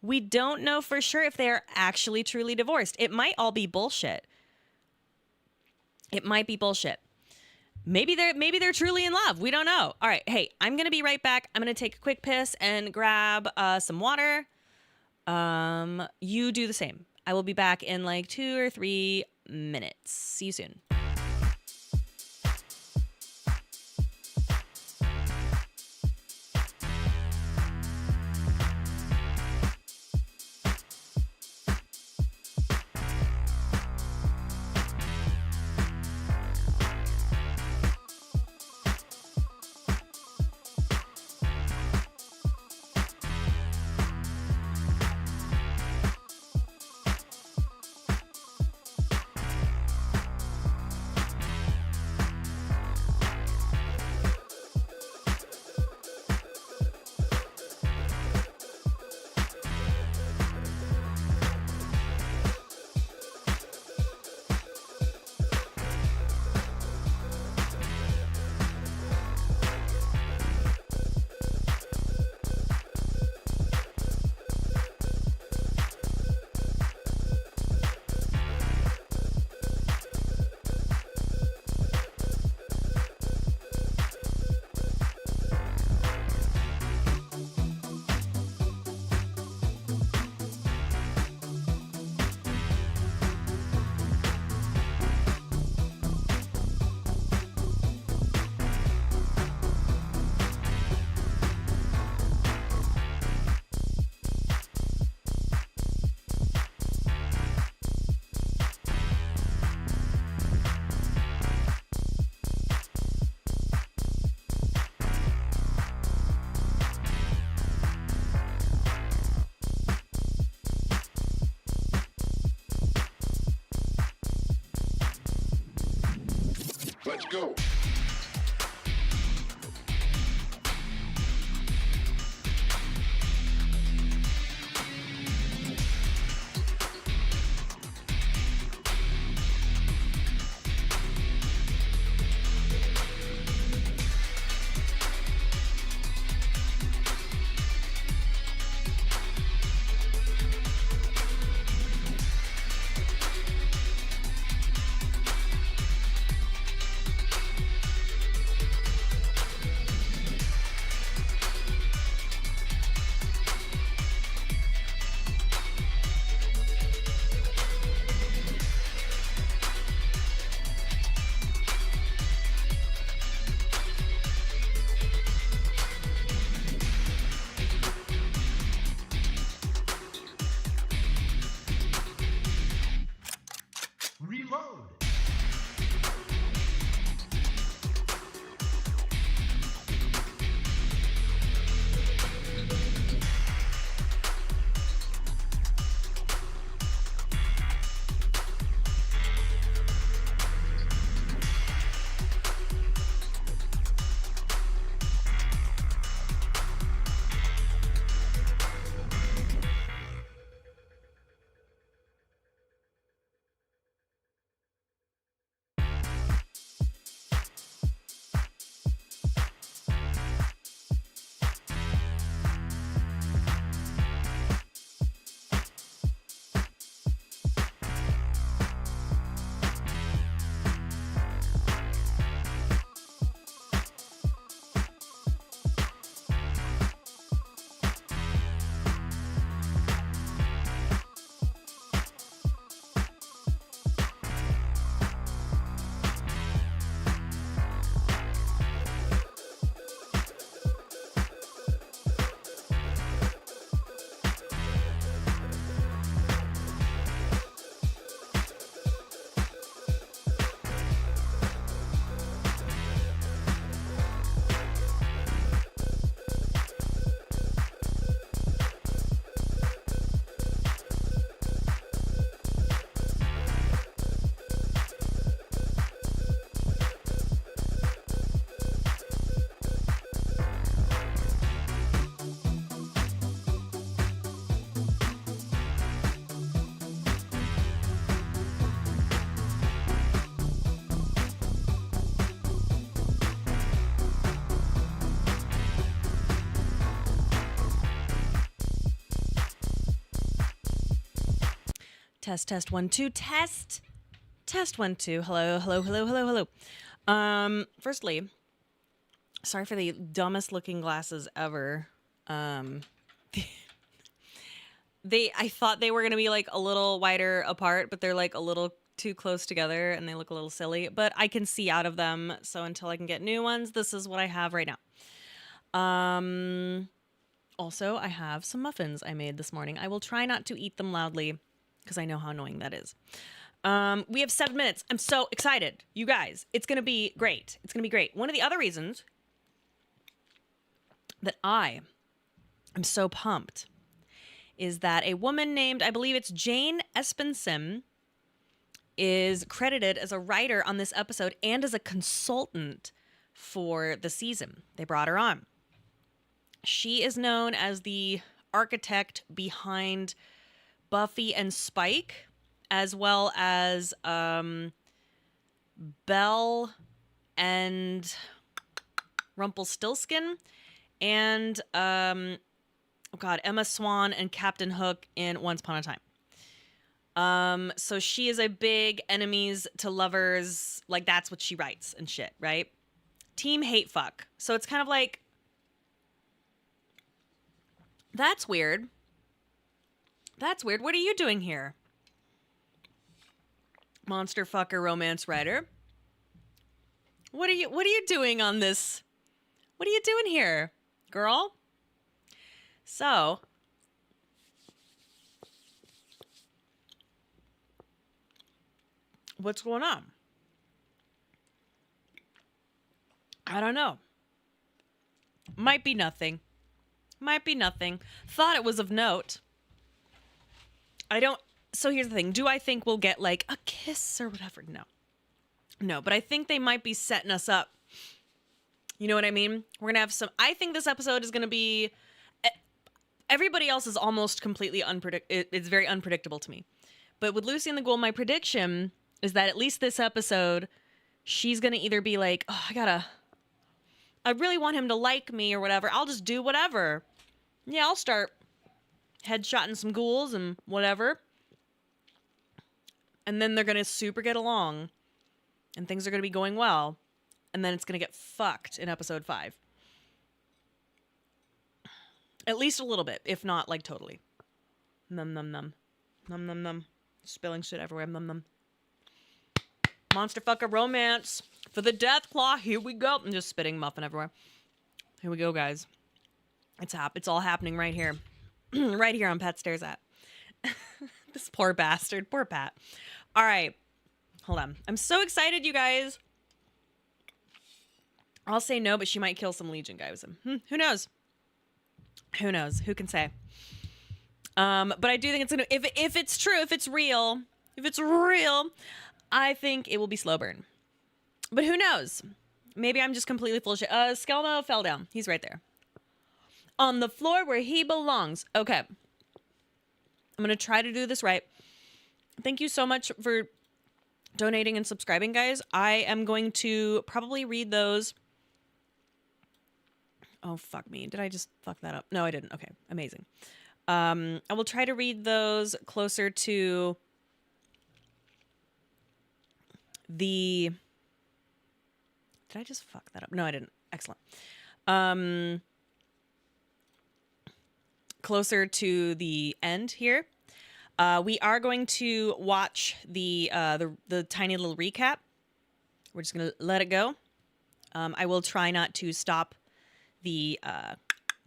We don't know for sure if they are actually truly divorced. It might all be bullshit. It might be bullshit. Maybe they're truly in love. We don't know. All right. Hey, I'm going to be right back. I'm going to take a quick piss and grab some water. You do the same. I will be back in like 2 or 3 minutes. See you soon. Let's go. Test 1 2 test 1 2. Hello. Firstly, sorry for the dumbest looking glasses ever. I thought they were gonna be like a little wider apart, but they're like a little too close together and they look a little silly. But I can see out of them, so until I can get new ones, this is what I have right now. Also, I have some muffins I made this morning. I will try not to eat them loudly because I know how annoying that is. We have 7 minutes. I'm so excited. You guys, it's going to be great. It's going to be great. One of the other reasons that I am so pumped is that a woman named, I believe it's Jane Espenson, is credited as a writer on this episode and as a consultant for the season. They brought her on. She is known as the architect behind Buffy and Spike, as well as Belle and Rumpelstiltskin, and Emma Swan and Captain Hook in Once Upon a Time. So she is a big enemies to lovers, like that's what she writes and shit, right? Team hate fuck. So it's kind of like, that's weird. That's weird. What are you doing here? Monster fucker romance writer. What are you doing on this? What are you doing here, girl? So, what's going on? I don't know. Might be nothing. Thought it was of note. So here's the thing. Do I think we'll get like a kiss or whatever? No, but I think they might be setting us up. You know what I mean? We're going to have I think this episode is going to be, everybody else is almost completely it's very unpredictable to me. But with Lucy and the Ghoul, my prediction is that at least this episode, she's going to either be like, oh, I really want him to like me or whatever. I'll just do whatever. Yeah, I'll start headshotting some ghouls and whatever. And then they're going to super get along. And things are going to be going well. And then it's going to get fucked in episode 5. At least a little bit, if not like totally. Num num num. Num num num. Spilling shit everywhere. Num num. Monster fucker romance for the Death Claw. Here we go. I'm just spitting muffin everywhere. Here we go, guys. It's all happening right here. Right here on Pat Stares At. This poor bastard. Poor Pat. All right. Hold on. I'm so excited, you guys. I'll say no, but she might kill some Legion guys. Who knows? Who knows? Who can say? But I do think it's gonna. If it's true, if it's real, I think it will be slow burn. But who knows? Maybe I'm just completely full of shit. Skelmo fell down. He's right there. On the floor where he belongs. Okay. I'm going to try to do this right. Thank you so much for donating and subscribing, guys. I am going to probably read those. Oh, fuck me. Did I just fuck that up? No, I didn't. Okay. Amazing. I will try to read those closer to the... Did I just fuck that up? No, I didn't. Excellent. Closer to the end here. We are going to watch the tiny little recap. We're just going to let it go. I will try not to stop the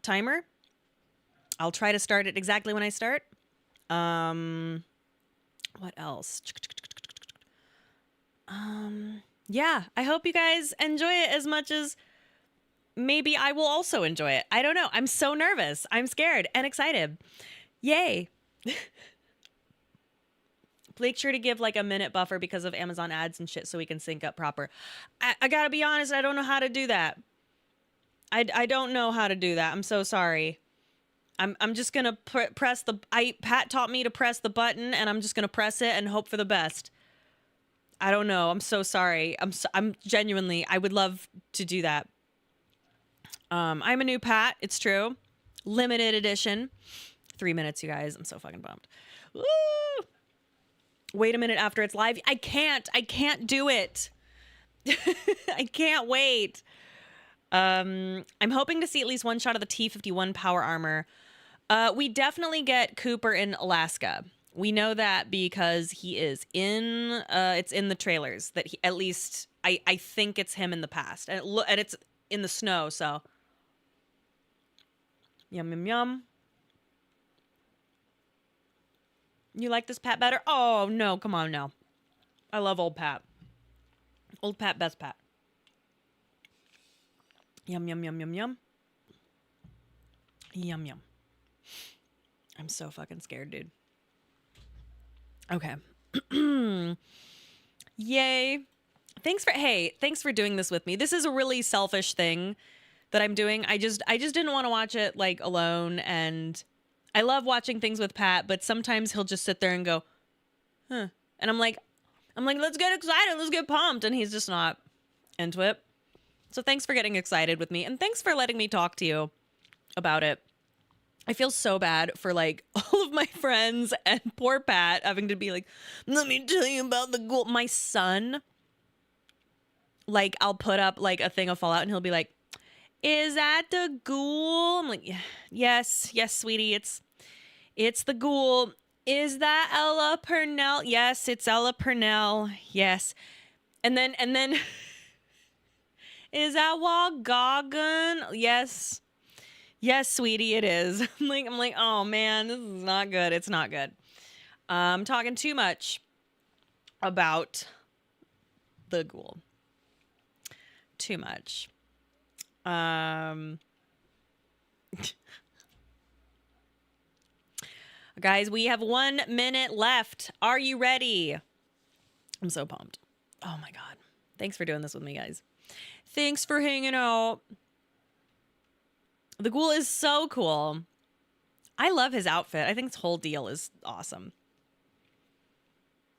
timer. I'll try to start it exactly when I start. What else? Yeah, I hope you guys enjoy it as much as maybe I will also enjoy it. I don't know. I'm so nervous. I'm scared and excited. Yay. Make sure to give like a minute buffer because of Amazon ads and shit so we can sync up proper. I gotta be honest, I don't know how to do that. I don't know how to do that. I'm so sorry. I'm just gonna press the... Pat taught me to press the button and I'm just gonna press it and hope for the best. I don't know. I'm so sorry. I'm genuinely... I would love to do that. I'm a new Pat. It's true. Limited edition. 3 minutes, you guys. I'm so fucking bummed. Woo! Wait a minute after it's live. I can't do it. I can't wait. I'm hoping to see at least one shot of the T-51 power armor. We definitely get Cooper in Alaska. We know that because he is in it's in the trailers that he, at least I think it's him in the past. And it's in the snow, so yum yum yum. You like this Pat better? Oh, no, come on now. I love old Pat. Old Pat, best Pat. Yum, yum, yum, yum, yum. Yum, yum. I'm so fucking scared, dude. Okay. Yay. Thanks for doing this with me. This is a really selfish thing that I'm doing. I just didn't want to watch it like alone, and I love watching things with Pat, but sometimes he'll just sit there and go, huh. And I'm like, let's get excited, let's get pumped, and he's just not into it. So thanks for getting excited with me, and thanks for letting me talk to you about it. I feel so bad for like all of my friends and poor Pat having to be like, let me tell you about the ghoul. My son, like, I'll put up like a thing of Fallout and he'll be like, is that the ghoul? I'm like, yes, sweetie, it's the ghoul. Is that Ella Purnell? Yes, it's Ella Purnell. Yes. And then is that Walgoggin? Yes. Yes, sweetie, it is. I'm like, oh man, this is not good. It's not good. I'm talking too much about the ghoul. Too much. Guys, we have 1 minute left. Are you ready? I'm so pumped. Oh my God. Thanks for doing this with me, guys. Thanks for hanging out. The ghoul is so cool. I love his outfit. I think this whole deal is awesome.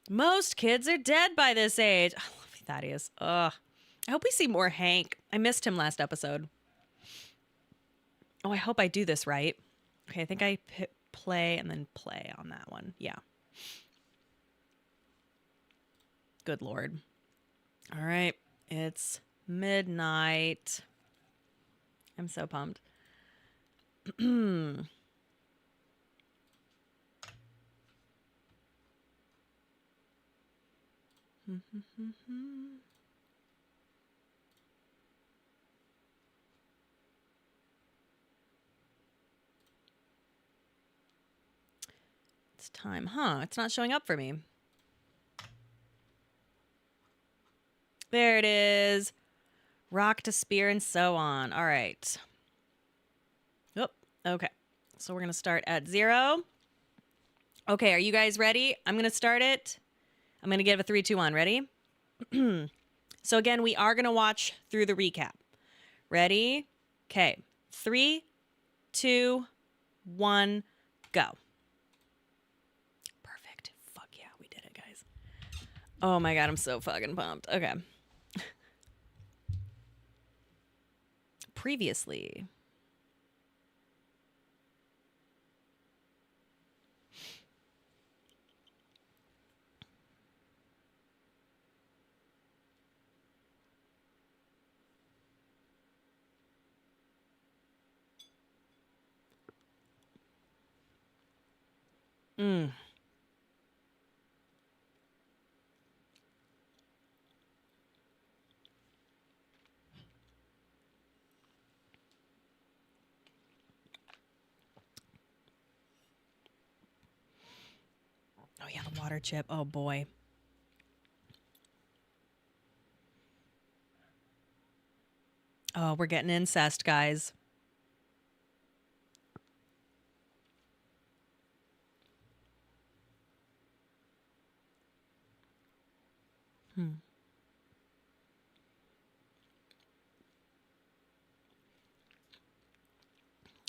Most kids are dead by this age. I love Thaddeus. Ugh. I hope we see more Hank. I missed him last episode. Oh, I hope I do this right. Okay, I think I hit play and then play on that one. Yeah. Good Lord. All right. It's midnight. I'm so pumped. It's time, huh? It's not showing up for me. There it is. Rock to spear and so on. All right. Oh, okay. So we're going to start at 0. Okay, are you guys ready? I'm going to start it. I'm going to give a 3, 2, 1. Ready? So again, we are going to watch through the recap. Ready? Okay. 3, 2, 1, go. Perfect. Fuck yeah, we did it, guys. Oh my God, I'm so fucking pumped. Okay. Previously. Oh yeah, the water chip. Oh boy. Oh, we're getting incest, guys.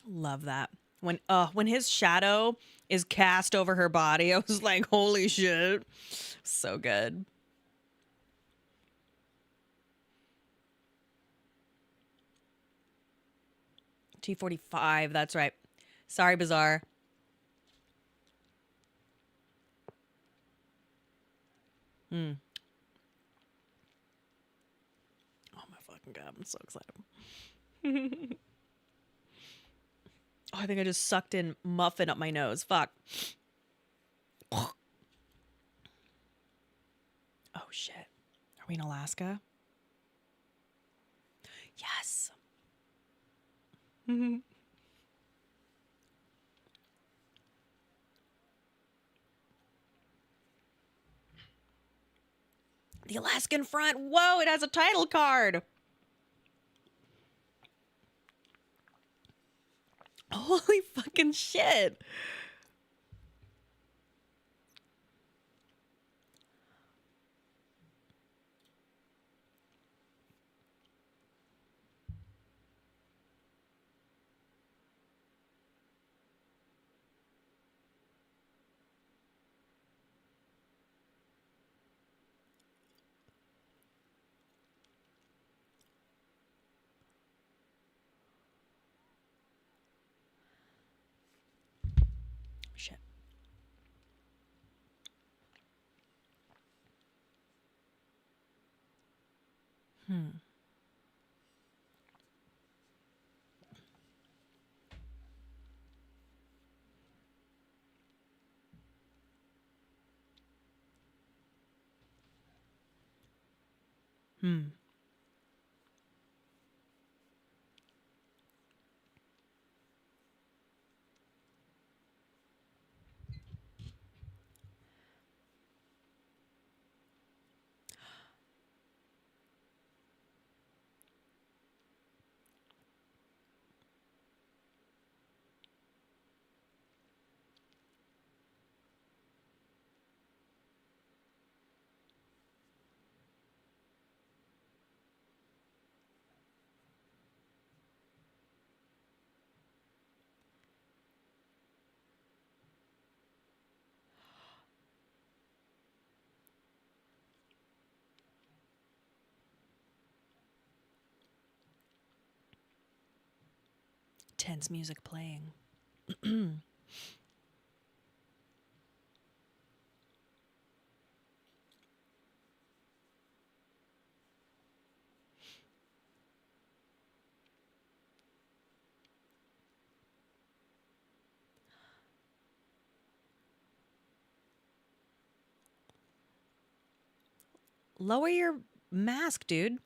Love that. When his shadow is cast over her body, I was like, holy shit. So good. T-45, that's right. Sorry, Bizarre. Oh my fucking god, I'm so excited. Oh, I think I just sucked in muffin up my nose. Fuck. Oh shit. Are we in Alaska? Yes. The Alaskan Front. Whoa, it has a title card. Holy fucking shit. Shit. Tense music playing. Lower your mask, dude.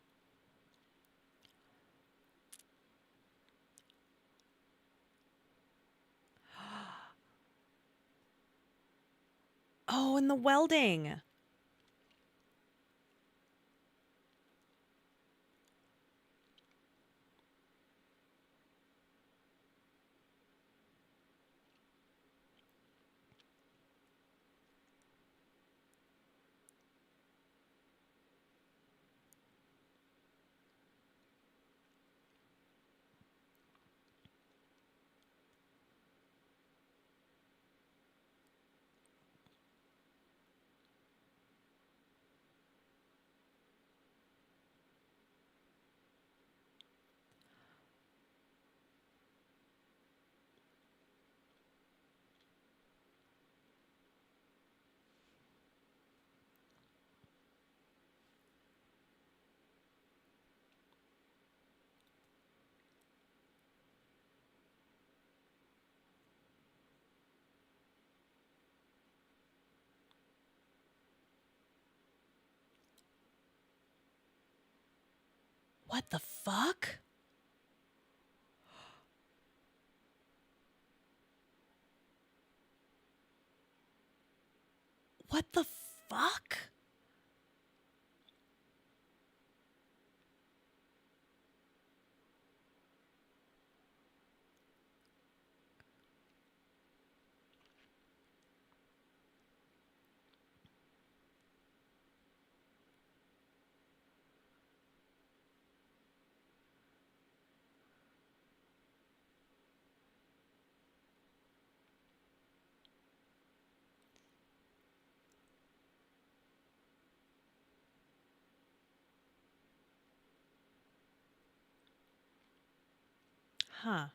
Oh, and the welding. What the fuck? What the fuck? Huh.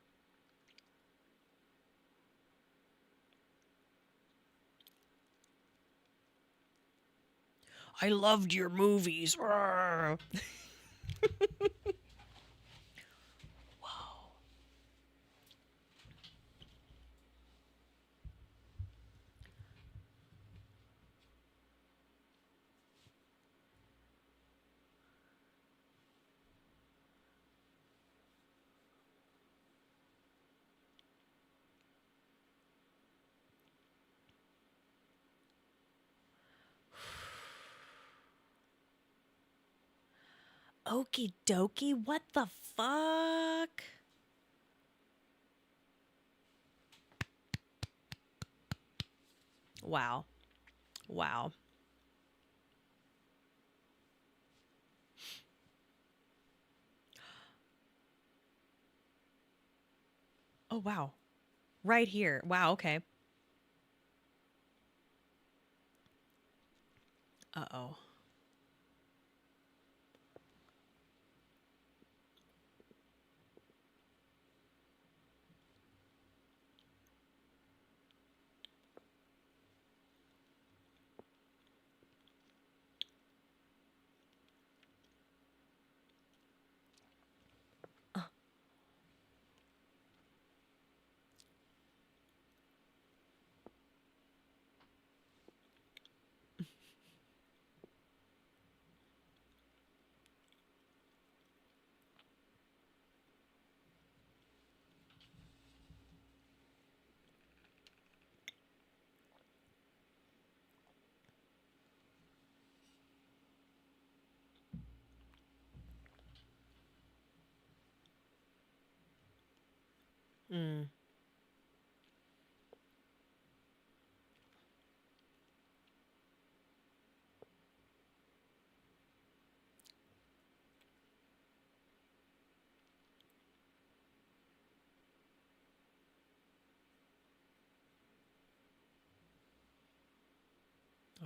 I loved your movies. Whoa. Okie dokie. What the fuck? Wow. Wow. Oh, wow. Right here. Wow. Okay. Uh oh. Mm.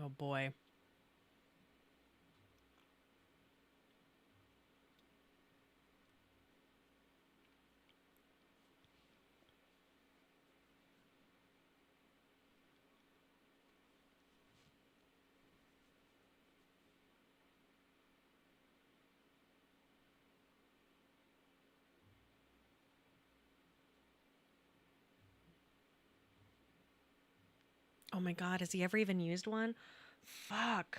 Oh boy. Oh my god. Has he ever even used one? Fuck.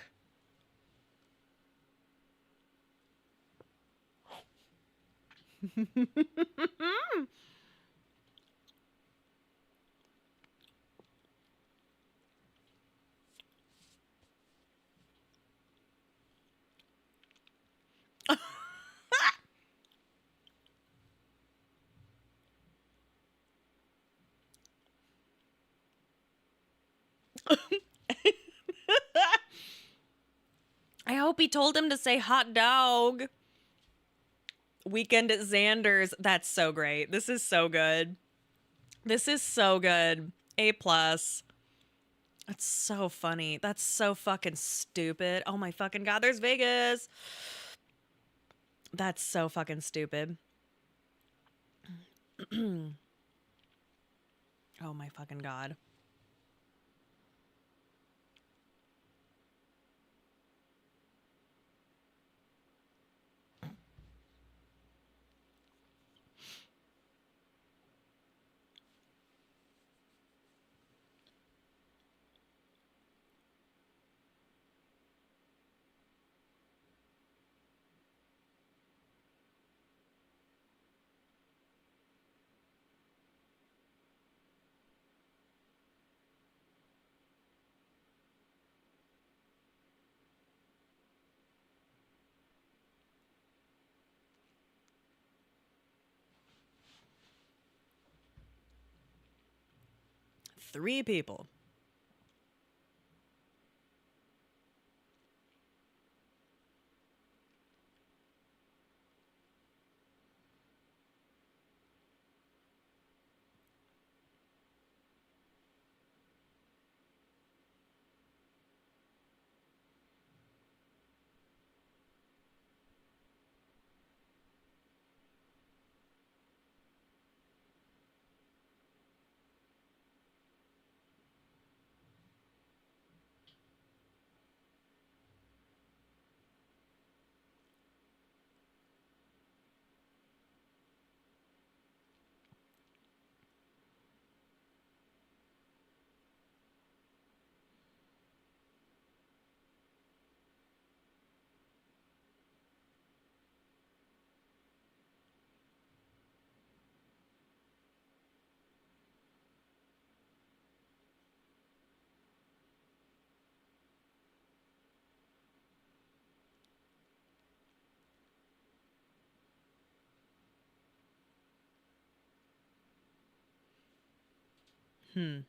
I hope he told him to say hot dog. Weekend at Xander's. That's so great. This is so good. This is so good. A plus. That's so funny. That's so fucking stupid. Oh my fucking god, there's Vegas. That's so fucking stupid. Oh my fucking god. Three people. Hmm.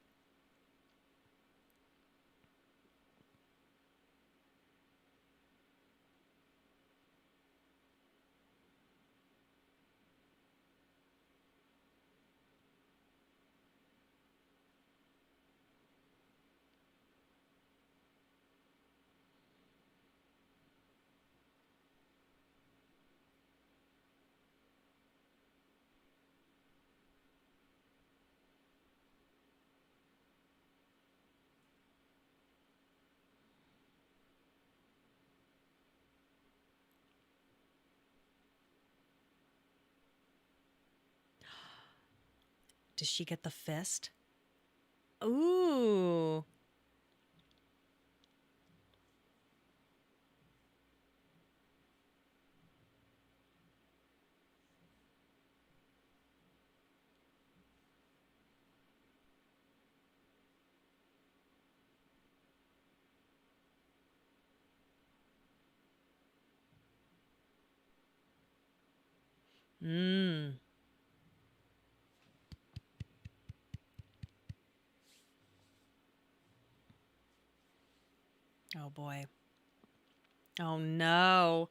Does she get the fist? Ooh. Mm. Oh boy. Oh no.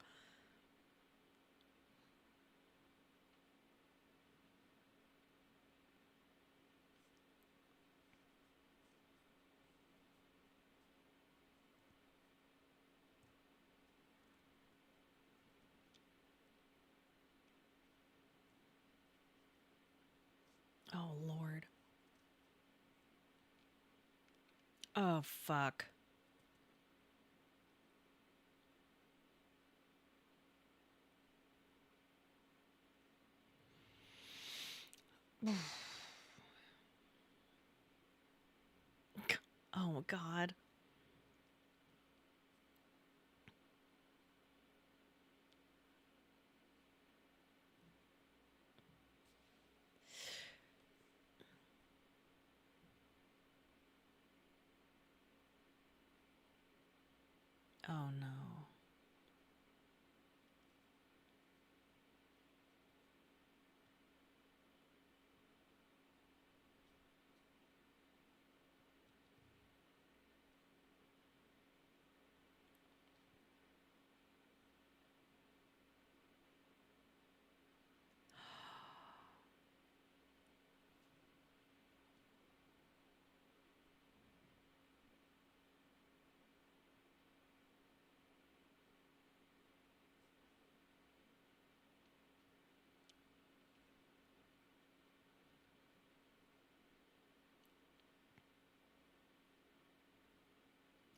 Oh Lord. Oh fuck. Oh God. Oh no.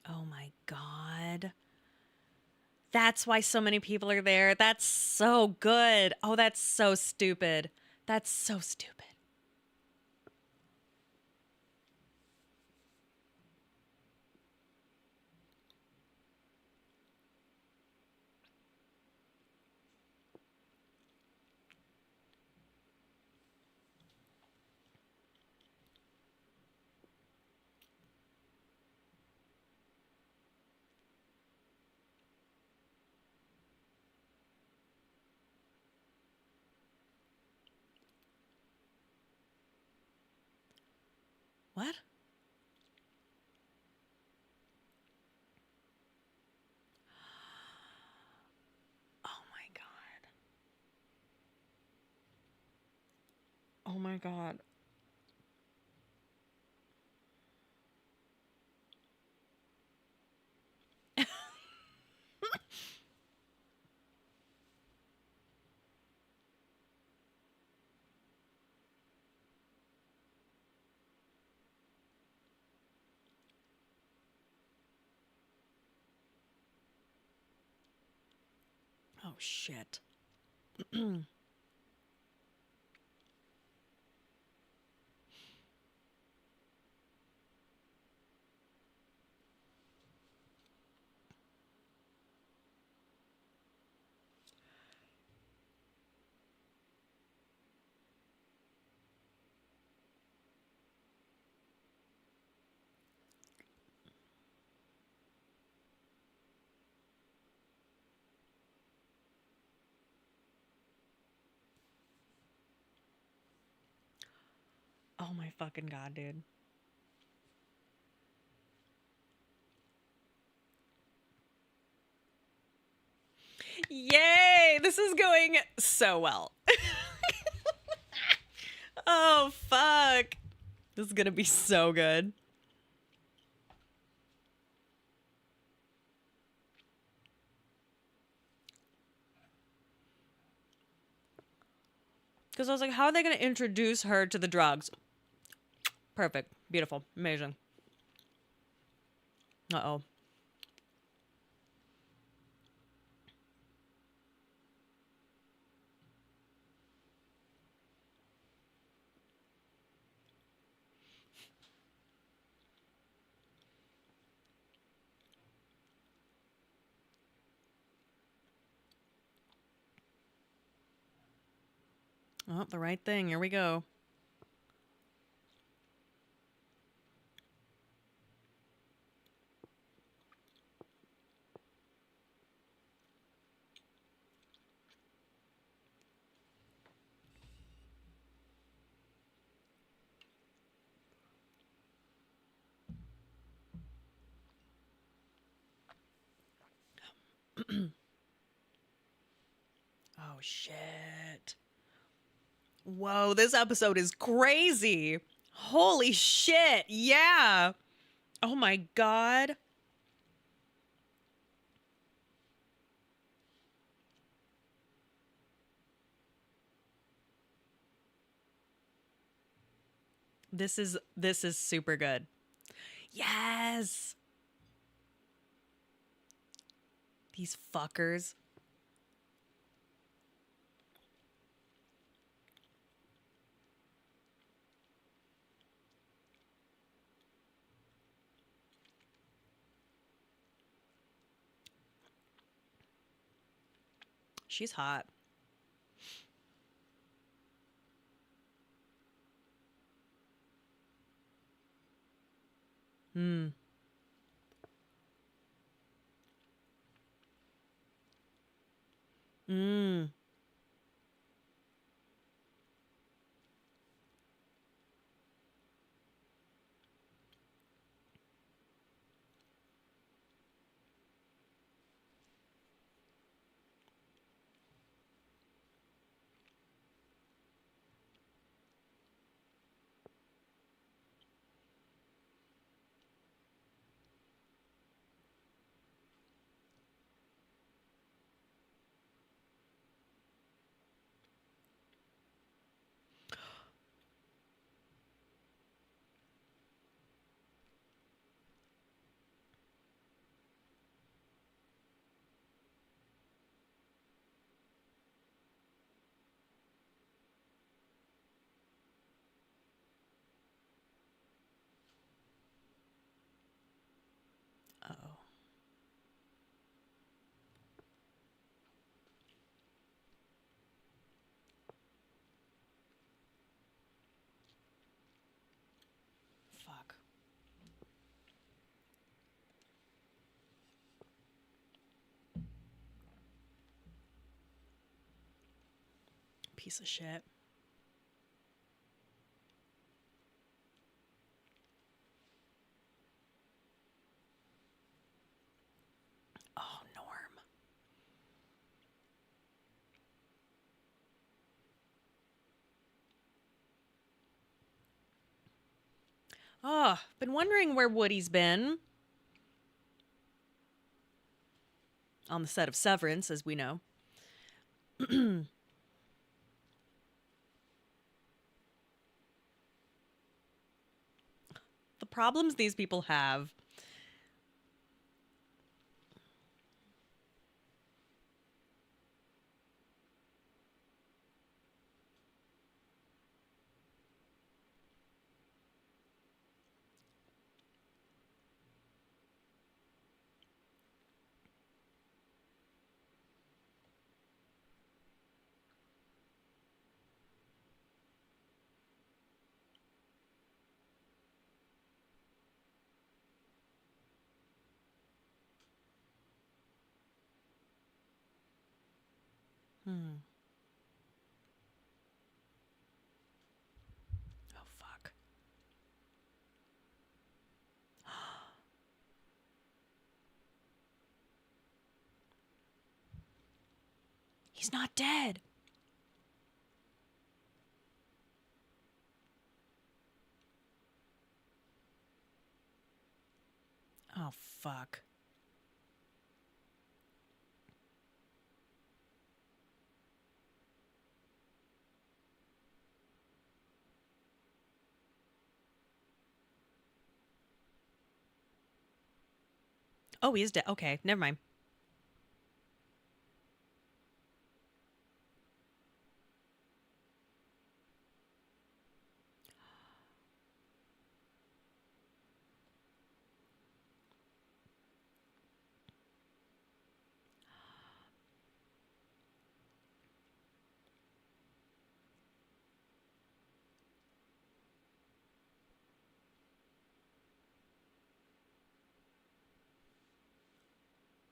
Oh my God. That's why so many people are there. That's so good. Oh, that's so stupid. That's so stupid. What? Oh my God. Oh my God. Oh shit. Oh my fucking God, dude. Yay! This is going so well. Oh, fuck. This is gonna be so good. Because I was like, how are they gonna introduce her to the drugs? Perfect. Beautiful. Amazing. Uh-oh. Oh, the right thing. Here we go. Oh, shit. Whoa, this episode is crazy. Holy shit. Yeah. Oh my god. This is super good. Yes. These fuckers. She's hot. Hmm. Hmm. Uh-oh. Fuck. Piece of shit. Oh, Norm. Oh, been wondering where Woody's been. On the set of Severance, as we know. The problems these people have. Hmm. Oh, fuck. He's not dead. Oh, fuck. Oh, he's dead. Okay, never mind.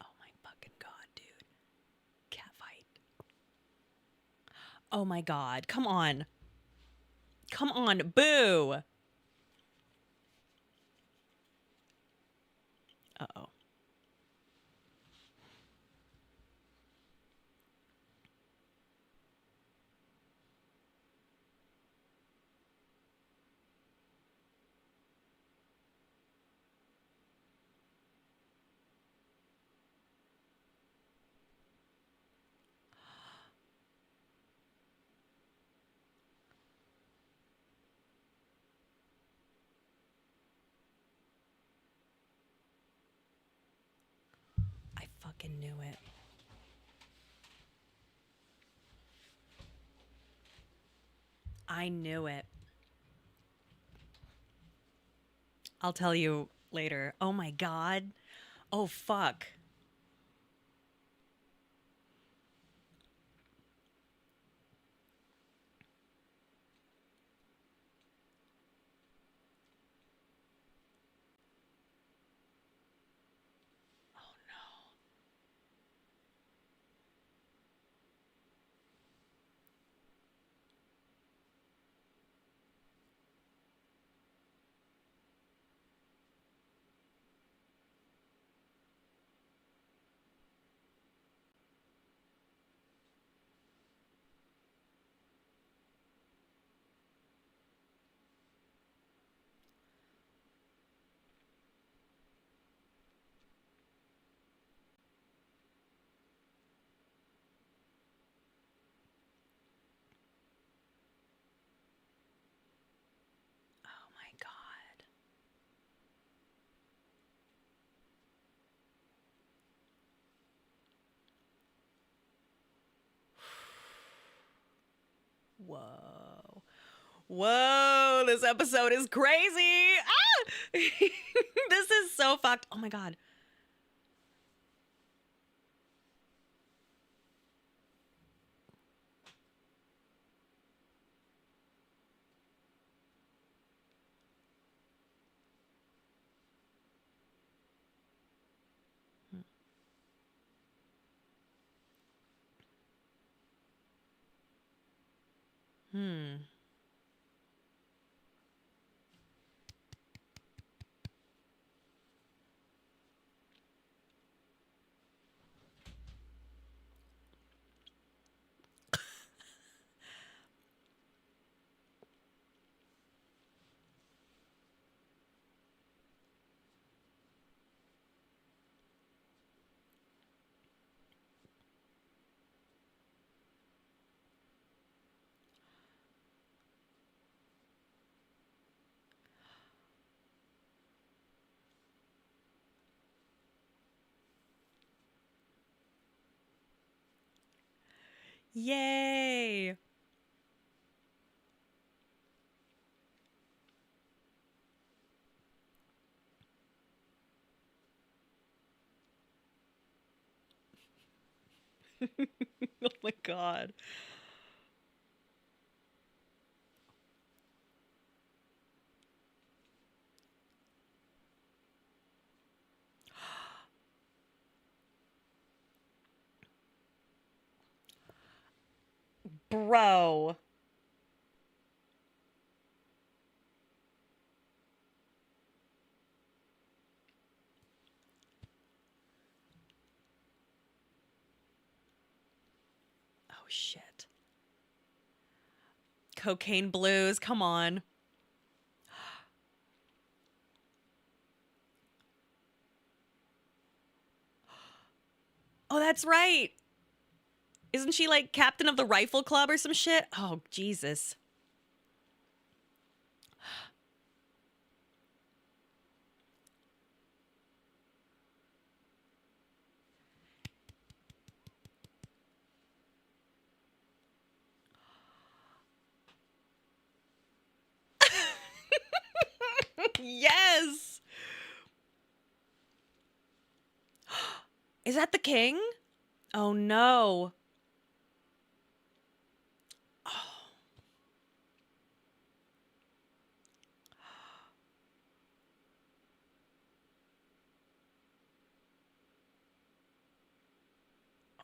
Oh my fucking god, dude. Cat fight. Oh my god. Come on. Come on. Boo. Uh-oh. I fucking knew it. I knew it. I'll tell you later. Oh my god. Oh fuck. Oh no. Oh my god. Whoa. Whoa, this episode is crazy. Ah! This is so fucked. Oh my god. Hmm. Yay. Oh my god. Bro. shit. Cocaine Blues, come on. Oh, that's right. Isn't she like captain of the rifle club or some shit? Oh, Jesus. Yes. Is that the king? Oh no.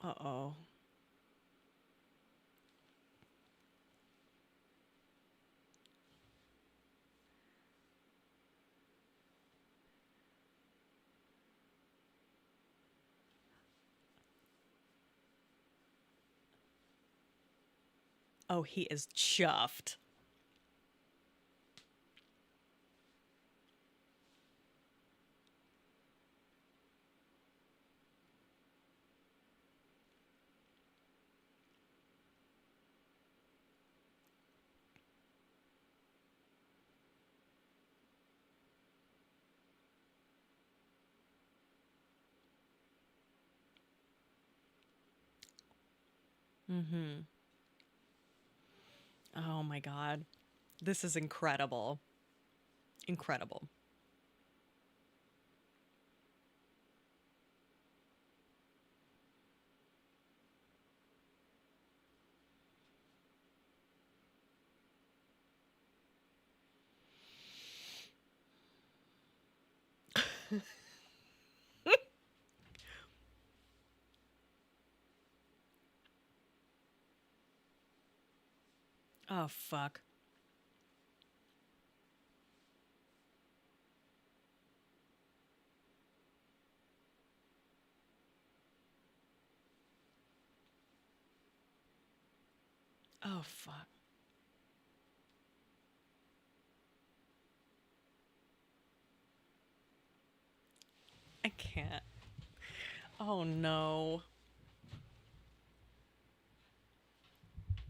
Uh-oh. Oh, he is chuffed. Mm-hmm. Oh my God. This is incredible. Incredible. Oh, fuck. Oh, fuck. I can't. Oh, no.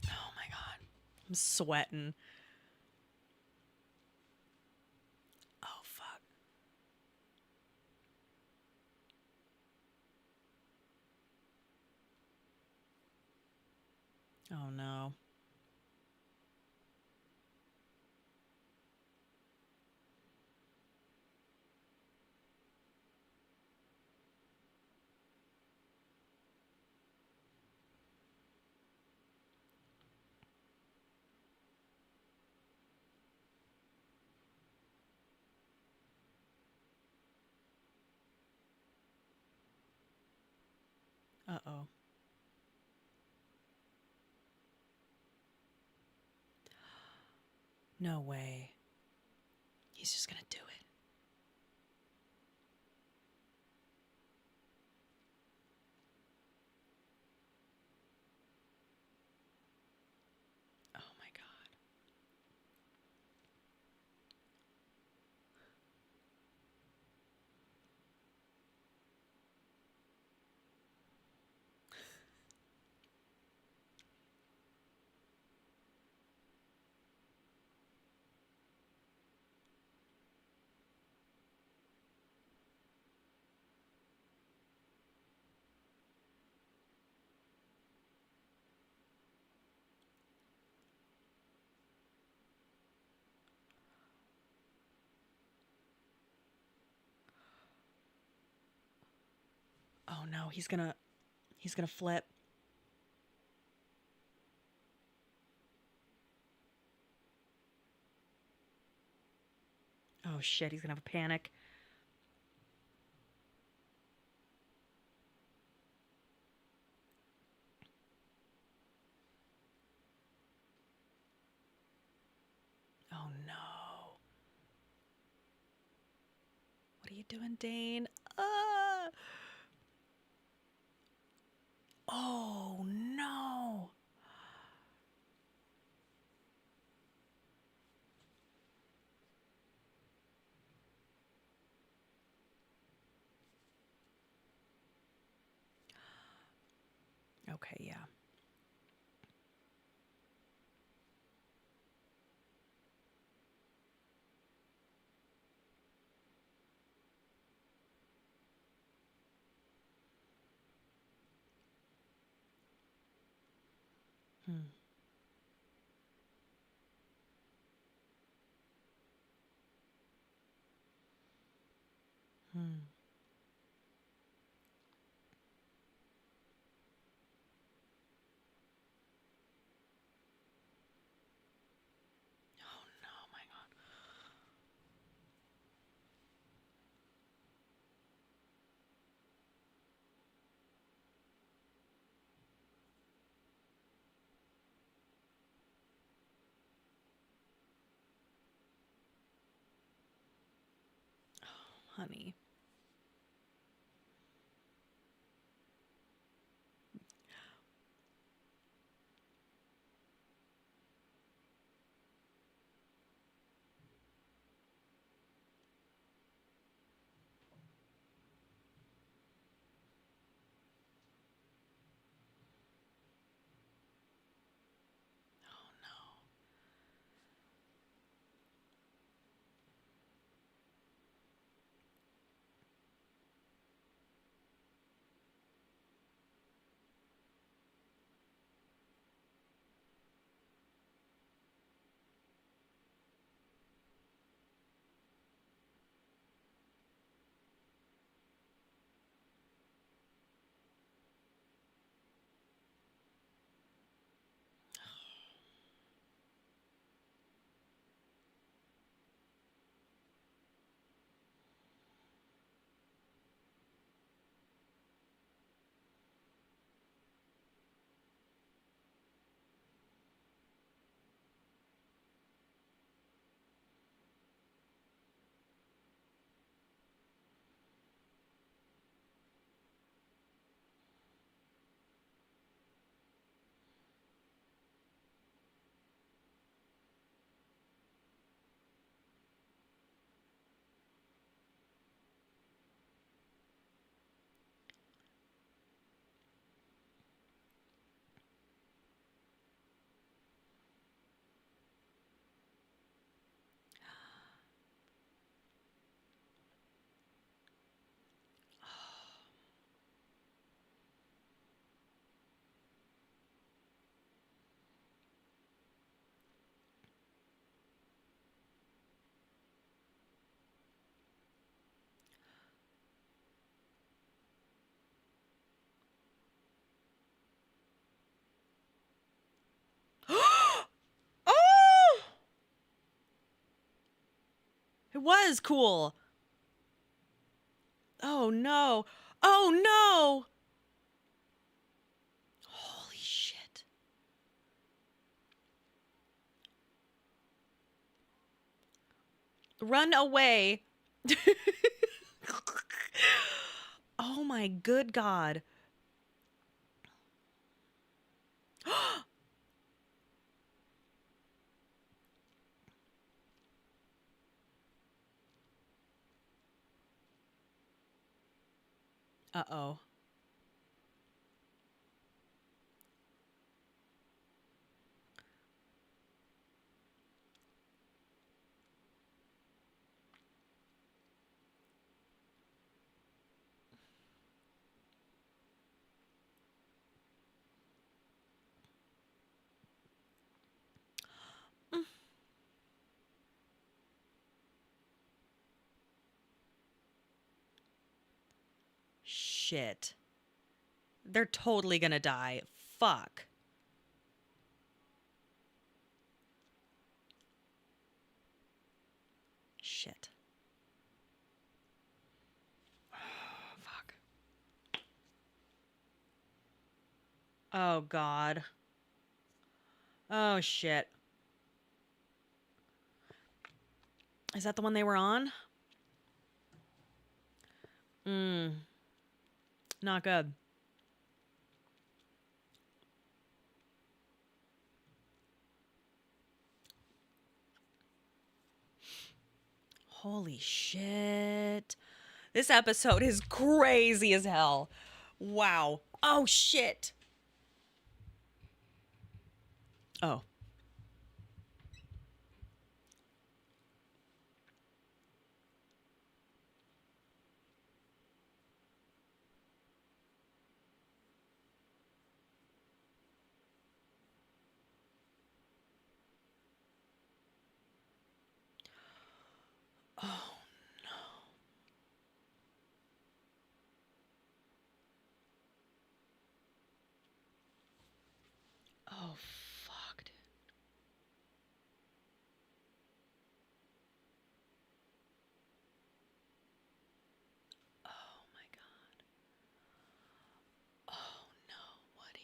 Oh, my God. I'm sweating. Oh, fuck. Oh, no. Uh-oh. No way. He's just gonna do it. Oh, my God. Oh, no. He's gonna flip. Oh, shit. He's gonna have a panic. Oh, no. What are you doing, Dane? Ah! Oh, no. Okay, yeah. Hmm. Hmm. Oh no, my God. Honey. Oh no. Oh! It was cool. Oh no. Oh no. Holy shit. Run away. Oh my good God. Uh-oh. Shit. They're totally gonna die. Fuck. Shit. Fuck. Oh God. Oh shit. Is that the one they were on? Mm. Not good. Holy shit. This episode is crazy as hell. Wow. Oh shit. Oh. Oh no. Oh fuck, dude. Oh my god. Oh no, Woody.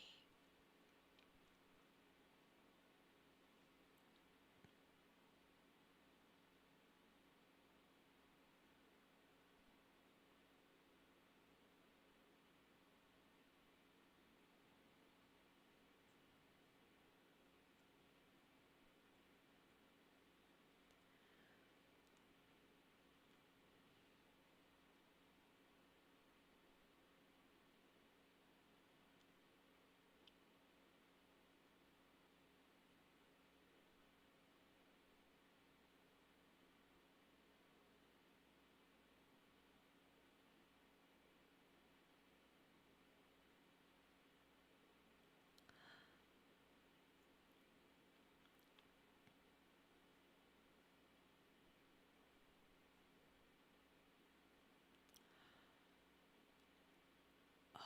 Oh,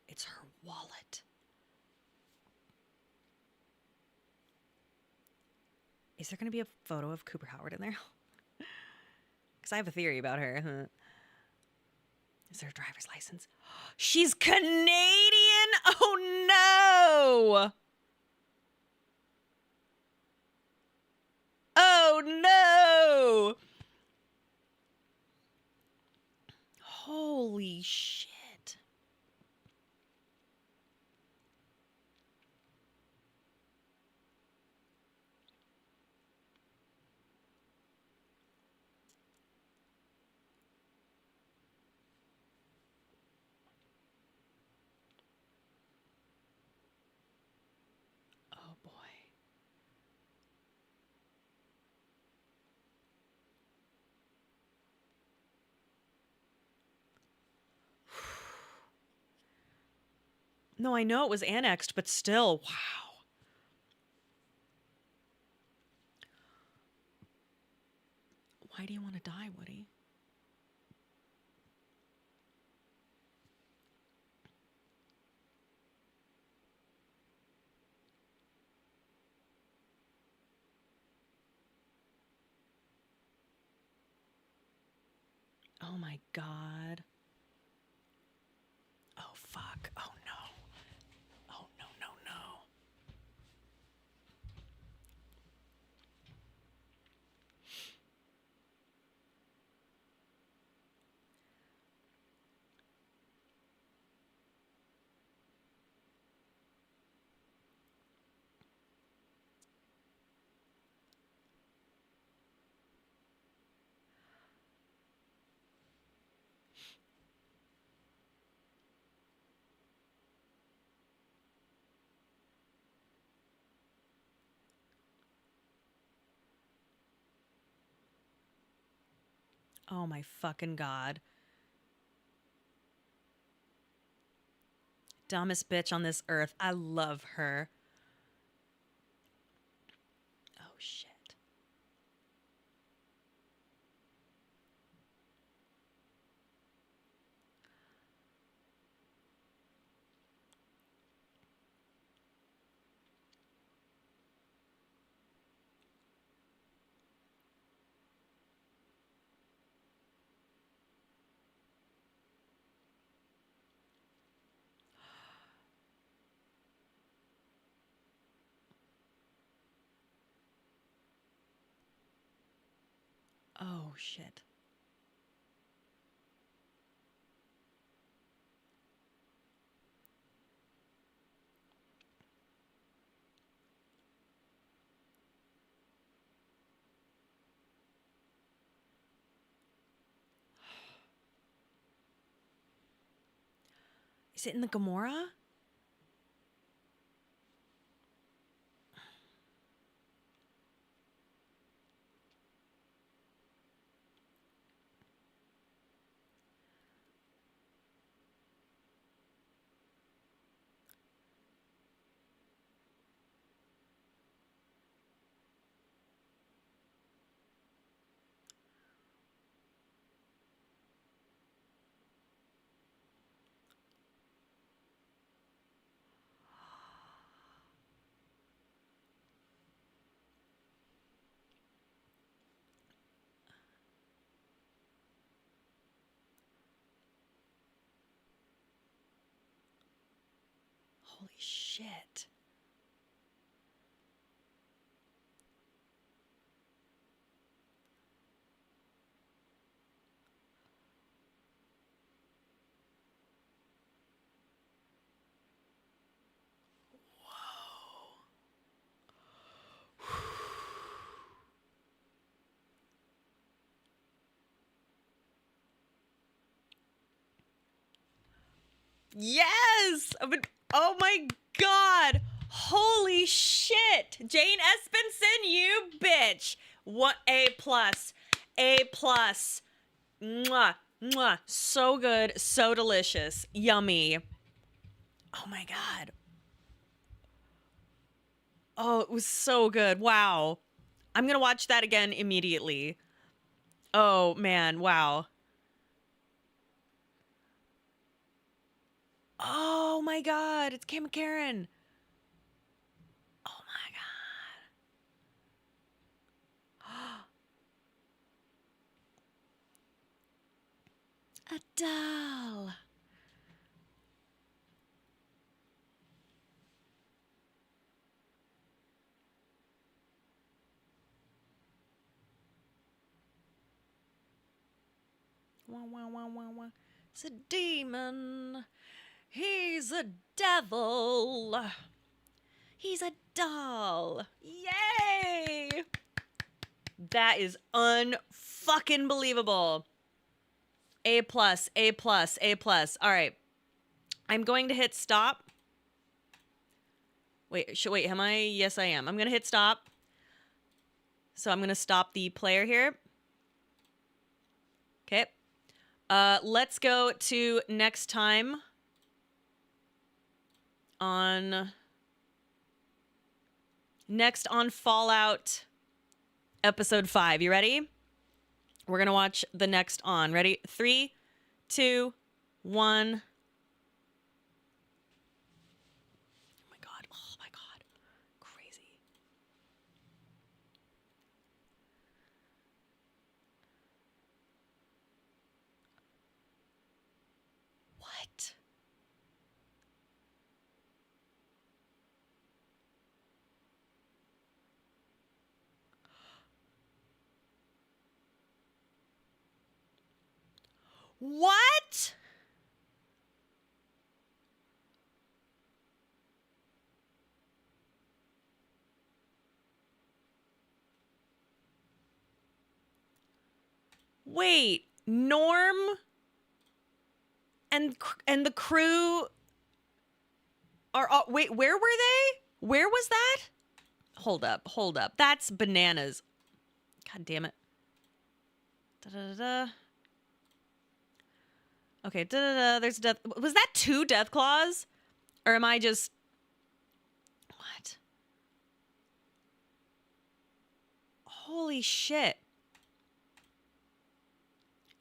it's her wallet. Is there going to be a photo of Cooper Howard in there? Because I have a theory about her. Is there a driver's license? She's Canadian? Oh no! Oh no! Holy shit. Oh boy. No, I know it was annexed, but still, wow. Why do you want to die, Woody? Oh my god. Oh fuck. Oh no. Oh no, no, no. Oh my fucking god. Dumbest bitch on this earth. I love her. Oh shit. Oh shit. Is it in the Gamora? Holy shit. Yes! Oh my god! Holy shit! Jane Espenson, you bitch! What A plus. A plus. Mwah. Mwah. So good. So delicious. Yummy. Oh my god. Oh, it was so good. Wow. I'm gonna watch that again immediately. Oh man, wow. Oh my god, it's Cam Karen. Oh my god. Adele. Wah, wah, wah, wah, wah. It's a demon. He's a devil. He's a doll. Yay! That is unfucking believable. A plus, A plus, A plus. All right. I'm going to hit stop. Wait, am I? Yes, I am. I'm going to hit stop. So I'm going to stop the player here. Okay. Let's go to next time on Fallout episode 5. You ready? We're going to watch the next on. Ready? 3, 2, 1. Oh my god. Oh my god. Crazy. What? What? Wait, Norm and the crew are wait, where were they? Where was that? Hold up. That's bananas. God damn it. Da-da-da-da. Okay, da-da-da, there's death. Was that 2 death claws? Or am I just... What? Holy shit.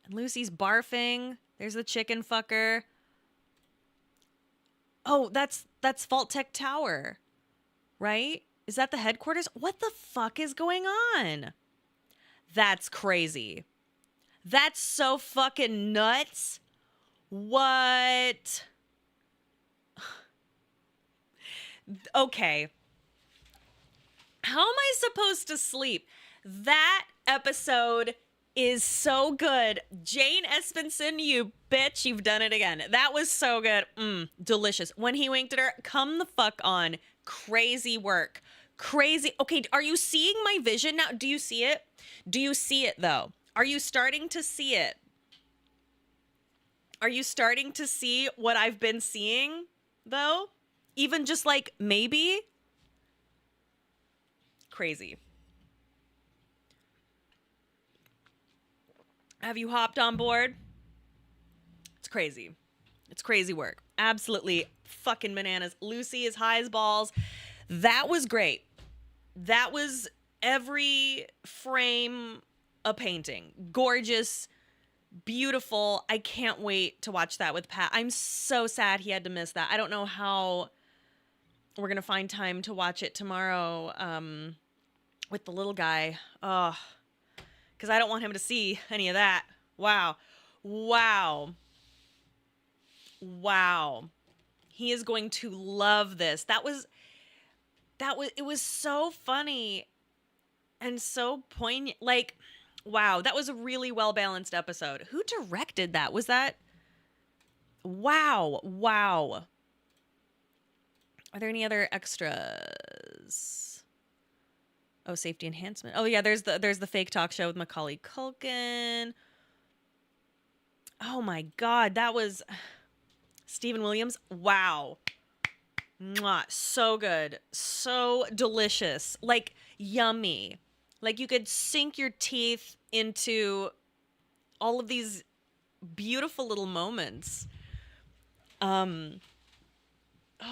And Lucy's barfing. There's the chicken fucker. Oh, that's Vault Tech Tower. Right? Is that the headquarters? What the fuck is going on? That's crazy. That's so fucking nuts. What? Okay. How am I supposed to sleep? That episode is so good. Jane Espenson, you bitch, you've done it again. That was so good. Delicious. When he winked at her, come the fuck on. Crazy work. Crazy. Okay, are you seeing my vision now? Do you see it? Do you see it though? Are you starting to see it? Are you starting to see what I've been seeing though? Even just like maybe? Crazy. Have you hopped on board? It's crazy. It's crazy work. Absolutely fucking bananas. Lucy is high as balls. That was great. That was every frame a painting. Gorgeous, beautiful. I can't wait to watch that with Pat. I'm so sad he had to miss that. I don't know how we're going to find time to watch it tomorrow with the little guy. Oh, because I don't want him to see any of that. Wow. He is going to love this. It was so funny and so poignant. Like, wow, that was a really well balanced episode. Who directed that? Was that? Wow, wow. Are there any other extras? Oh, safety enhancement. Oh yeah, there's the fake talk show with Macaulay Culkin. Oh my God, that was Stephen Williams. Wow. Mwah, so good. So delicious. Like yummy. Like you could sink your teeth into all of these beautiful little moments. Oh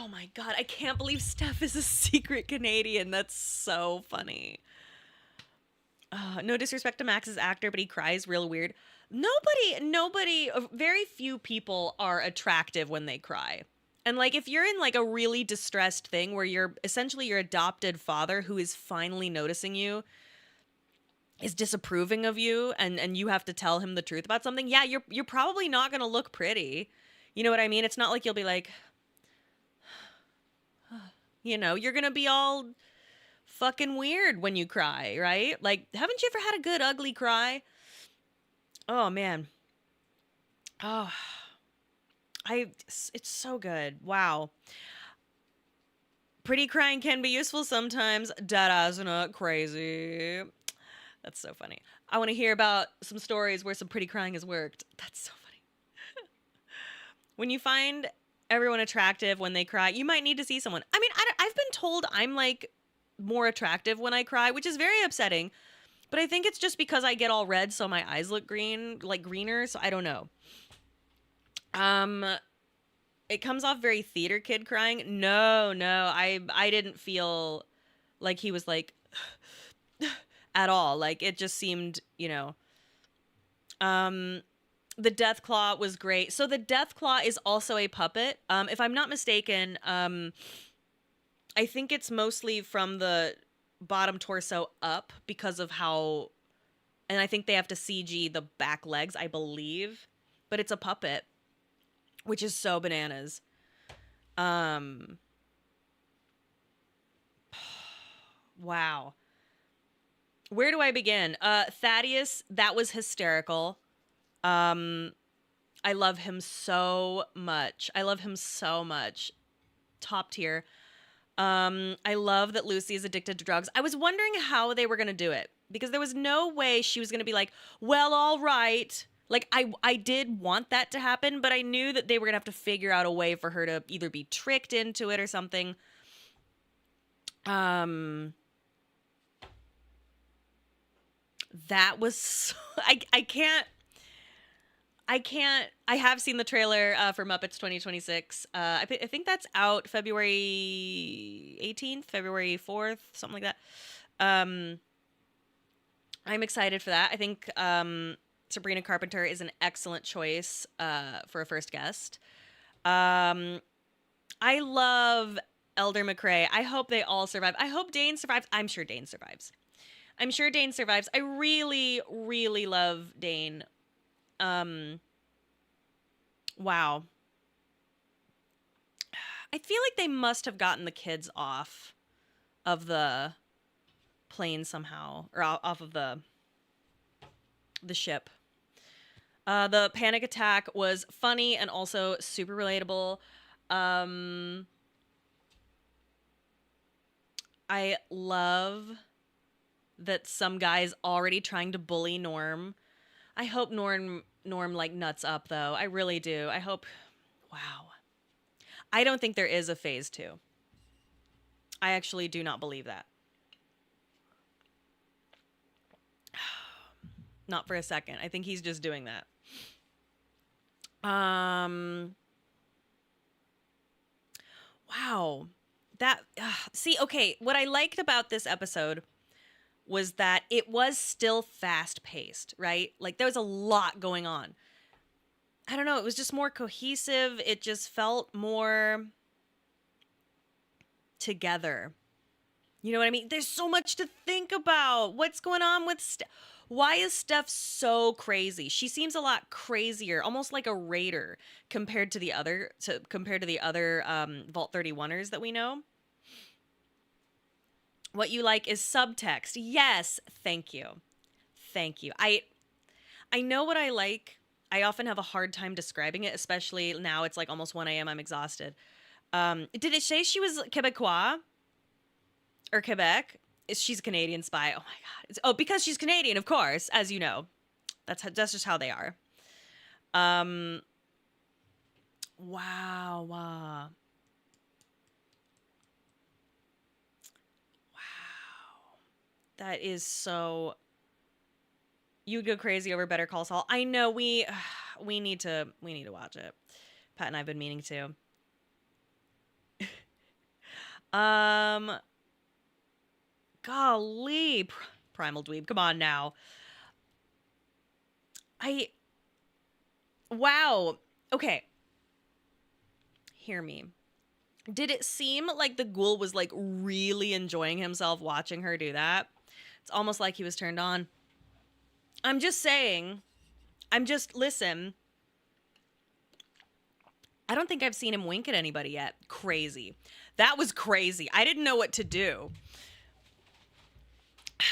my God, I can't believe Steph is a secret Canadian. That's so funny. No disrespect to Max's actor, but he cries real weird. Nobody, very few people are attractive when they cry. And like, if you're in like a really distressed thing where you're essentially your adopted father who is finally noticing you is disapproving of you and you have to tell him the truth about something, yeah, you're probably not going to look pretty. You know what I mean? It's not like you'll be like, you're going to be all fucking weird when you cry, right? Like, haven't you ever had a good ugly cry? Oh man. Oh, it's so good. Wow. Pretty crying can be useful sometimes. Deadass not crazy. That's so funny. I want to hear about some stories where some pretty crying has worked. That's so funny. When you find everyone attractive when they cry, you might need to see someone. I mean, I've been told I'm like more attractive when I cry, which is very upsetting. But I think it's just because I get all red, so my eyes look green, like greener. So I don't know. It comes off very theater kid crying. No, I didn't feel like he was like at all. Like it just seemed, the Death Claw was great. So the Death Claw is also a puppet. If I'm not mistaken, I think it's mostly from the bottom torso up because of how, and I think they have to CG the back legs, I believe, but it's a puppet, which is so bananas. Wow. Where do I begin? Thaddeus, that was hysterical. I love him so much. Top tier. I love that Lucy is addicted to drugs. I was wondering how they were going to do it because there was no way she was going to be like, well, all right. Like I did want that to happen, but I knew that they were going to have to figure out a way for her to either be tricked into it or something. That was so, I have seen the trailer for Muppets 2026. I think that's out February 18th, February 4th, something like that. I'm excited for that. I think Sabrina Carpenter is an excellent choice for a first guest. I love Elder McRae. I hope they all survive. I hope Dane survives. I'm sure Dane survives. I really, really love Dane. Wow. I feel like they must have gotten the kids off of the plane somehow, or off of the ship. The panic attack was funny and also super relatable. I love that some guy's already trying to bully Norm. I hope Norm like nuts up though. I really do. I hope. Wow. I don't think there is a phase 2. I actually do not believe that. Not for a second. I think he's just doing that. Wow. That see, okay, what I liked about this episode was that it was still fast-paced, right? Like there was a lot going on. I don't know, it was just more cohesive. It just felt more together. You know what I mean? There's so much to think about. What's going on with Why is Steph so crazy? She seems a lot crazier, almost like a raider compared to the other Vault 31ers that we know. What you like is subtext. Yes, thank you. Thank you. I know what I like. I often have a hard time describing it, especially now it's like almost 1 a.m. I'm exhausted. Did it say she was Quebecois or Quebec? She's a Canadian spy. Oh my god. Because she's Canadian, of course, as you know. That's just how they are. Wow. Wow. That is so. You'd go crazy over Better Call Saul. I know we need to watch it. Pat and I've been meaning to. Golly, Primal Dweeb, come on now. Wow. Okay. Hear me. Did it seem like the ghoul was like really enjoying himself watching her do that? It's almost like he was turned on. I'm just saying. Listen. I don't think I've seen him wink at anybody yet. Crazy. That was crazy. I didn't know what to do.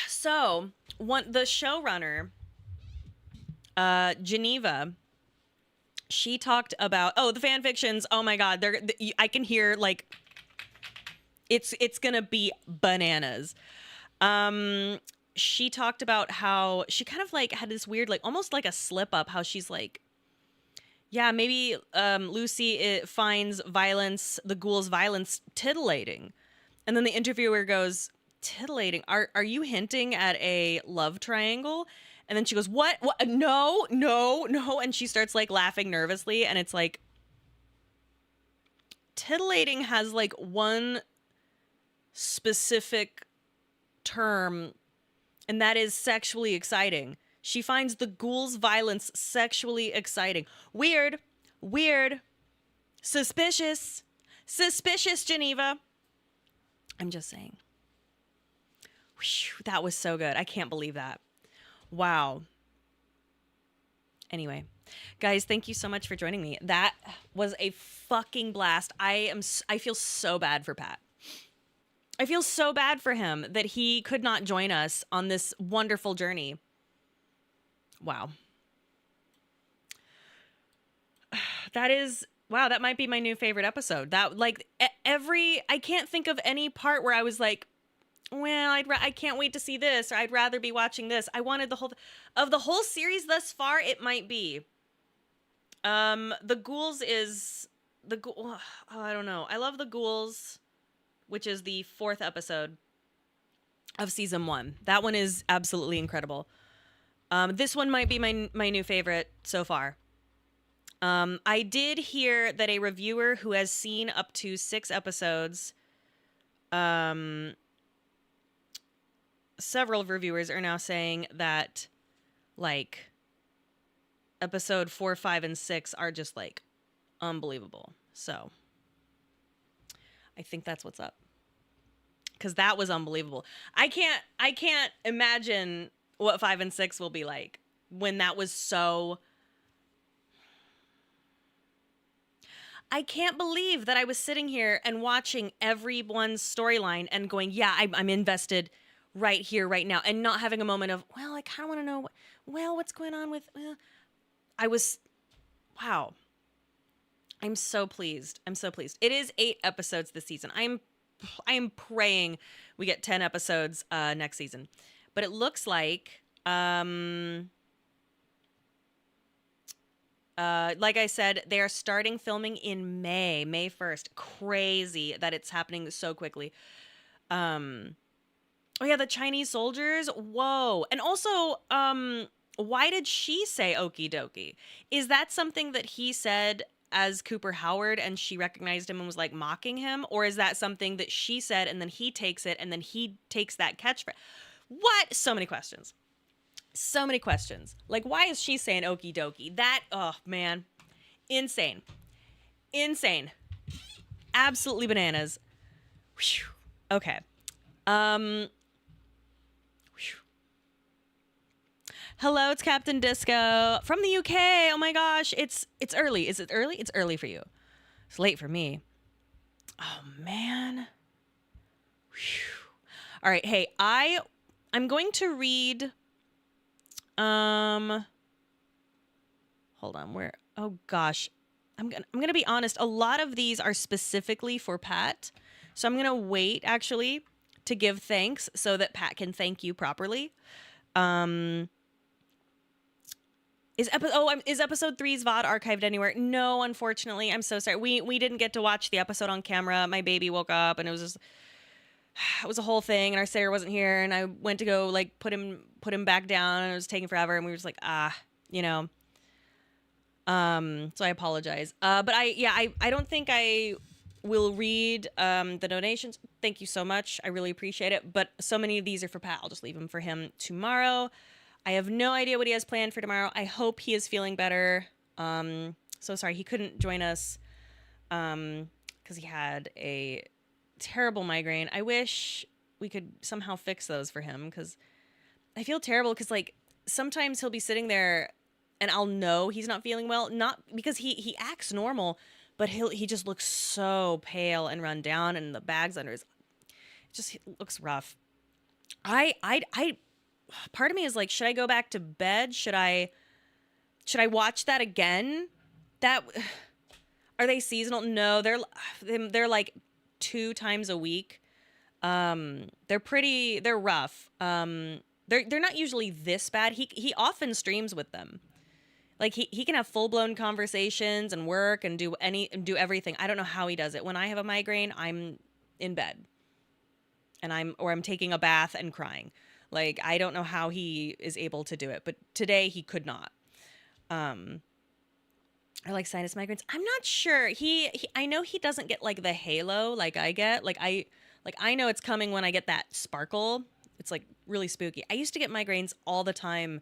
So, the showrunner, Geneva, she talked about, the fan fictions. Oh my God. I can hear like, it's going to be bananas. She talked about how she kind of like had this weird, like almost like a slip up, how she's like, yeah, maybe Lucy finds the ghoul's violence titillating. And then the interviewer goes, titillating? Are you hinting at a love triangle? And then she goes, what? No. And she starts like laughing nervously. And it's like, titillating has like one specific term, and that is sexually exciting. She finds the ghoul's violence sexually exciting. Weird. Suspicious, Geneva. I'm just saying. Whew, that was so good. I can't believe that. Wow. Anyway, guys, thank you so much for joining me. That was a fucking blast. I feel so bad for Pat. I feel so bad for him that he could not join us on this wonderful journey. Wow. That might be my new favorite episode. That like I can't think of any part where I was like, well, I can't wait to see this, or I'd rather be watching this. I wanted of the whole series thus far, it might be. The Ghouls is I don't know. I love The Ghouls, which is the 4th episode of season 1. That one is absolutely incredible. This one might be my new favorite so far. I did hear that a reviewer who has seen up to 6 episodes, several reviewers are now saying that, like, episode 4, 5, and 6 are just, like, unbelievable. So, I think that's what's up. Because that was unbelievable. I can't imagine what 5 and 6 will be like when that was so... I can't believe that I was sitting here and watching everyone's storyline and going, yeah, I'm invested right here, right now, and not having a moment of, well, I kind of want to know, what's going on with, wow. I'm so pleased. It is 8 episodes this season. I'm praying we get 10 episodes next season. But it looks like I said, they are starting filming in May 1st. Crazy that it's happening so quickly. Oh yeah, the Chinese soldiers. Whoa. And also, why did she say okie dokie? Is that something that he said as Cooper Howard and she recognized him and was like mocking him? Or is that something that she said and then he takes it and then he takes that catchphrase? What? So many questions. Like, why is she saying okie dokie? That, oh man, insane. Absolutely bananas. Whew. Okay. Hello, it's Captain Disco from the UK. Oh my gosh, it's early. Is it early? It's early for you. It's late for me. Oh man. Whew. All right, hey, I'm going to read hold on, where oh gosh. I'm gonna be honest, a lot of these are specifically for Pat. So I'm gonna wait actually to give thanks so that Pat can thank you properly. Is episode 3's VOD archived anywhere? No, unfortunately. I'm so sorry. We didn't get to watch the episode on camera. My baby woke up and it was a whole thing, and our sitter wasn't here, and I went to go like put him back down, and it was taking forever, and we were just like, you know. So I apologize. But I don't think I will read the donations. Thank you so much. I really appreciate it. But so many of these are for Pat. I'll just leave them for him tomorrow. I have no idea what he has planned for tomorrow. I hope he is feeling better. So sorry he couldn't join us because he had a terrible migraine. I wish we could somehow fix those for him because I feel terrible because like sometimes he'll be sitting there and I'll know he's not feeling well, not because he acts normal, but he just looks so pale and run down, and the bags under his it looks rough. I part of me is like, should I go back to bed? Should I watch that again? That are they seasonal? No, they're like 2 times a week. They're rough. They're not usually this bad. He often streams with them. Like he can have full-blown conversations and work and do everything. I don't know how he does it. When I have a migraine, I'm in bed. And I'm taking a bath and crying. Like, I don't know how he is able to do it, but today he could not. I like sinus migraines. I'm not sure. I know he doesn't get like the halo like I get. I know it's coming when I get that sparkle. It's like really spooky. I used to get migraines all the time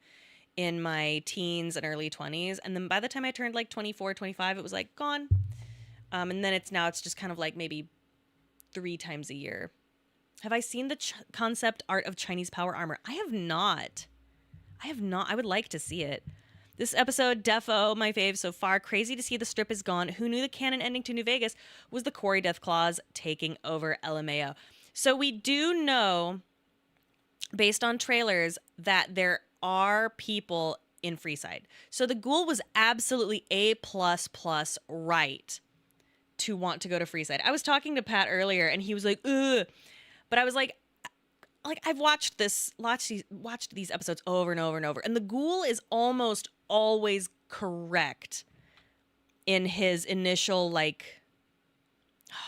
in my teens and early 20s, and then by the time I turned like 24, 25, it was like gone. And then it's just kind of like maybe 3 times a year. Have I seen the concept art of Chinese power armor? I have not. I would like to see it. This episode, defo, my fave so far. Crazy to see the strip is gone. Who knew the canon ending to New Vegas was the Corey Deathclaws taking over LMAO? So we do know, based on trailers, that there are people in Freeside. So the Ghoul was absolutely A++ right to want to go to Freeside. I was talking to Pat earlier, and he was like, ugh. But I was like I've watched these episodes over and over and over, and the Ghoul is almost always correct in his initial like.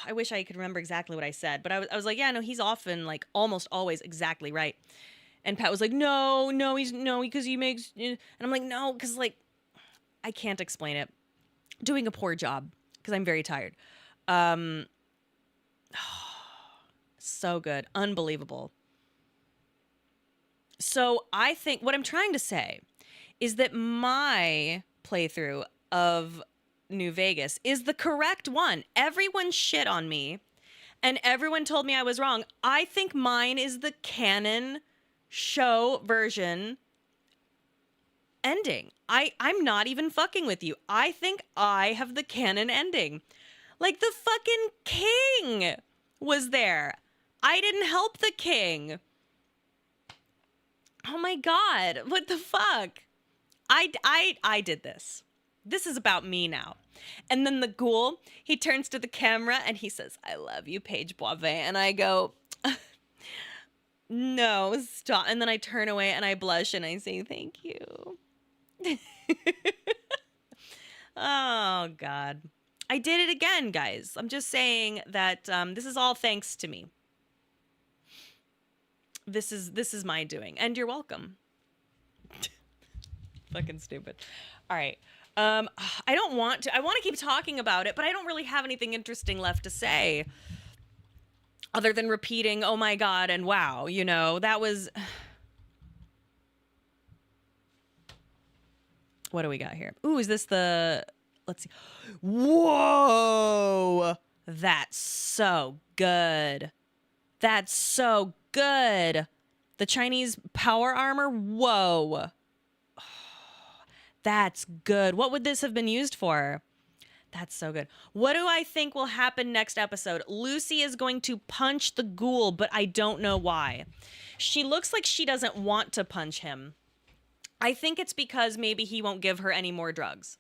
I wish I could remember exactly what I said, but I was like, yeah, no, he's often like almost always exactly right. And Pat was like, no, because he makes, and I'm like, no, because like I can't explain it. Doing a poor job because I'm very tired. So good. Unbelievable. So I think what I'm trying to say is that my playthrough of New Vegas is the correct one. Everyone shit on me and everyone told me I was wrong. I think mine is the canon show version ending. I'm not even fucking with you. I think I have the canon ending. Like the fucking king was there. I didn't help the king. Oh my God. What the fuck? I did this. This is about me now. And then the Ghoul, he turns to the camera and he says, I love you, Paige Boivin. And I go, no, stop. And then I turn away and I blush and I say, thank you. Oh, God. I did it again, guys. I'm just saying that this is all thanks to me. This is my doing, and you're welcome. Fucking stupid. All right. I don't want to. I want to keep talking about it, but I don't really have anything interesting left to say, other than repeating, "Oh my God" and "Wow." You know, that was. What do we got here? Ooh, is this the? Let's see. Whoa, that's so good. That's so good. The Chinese power armor. Whoa. That's good. What would this have been used for? That's so good. What do I think will happen next episode? Lucy is going to punch the ghoul, but I don't know why. She looks like she doesn't want to punch him. I think it's because maybe he won't give her any more drugs.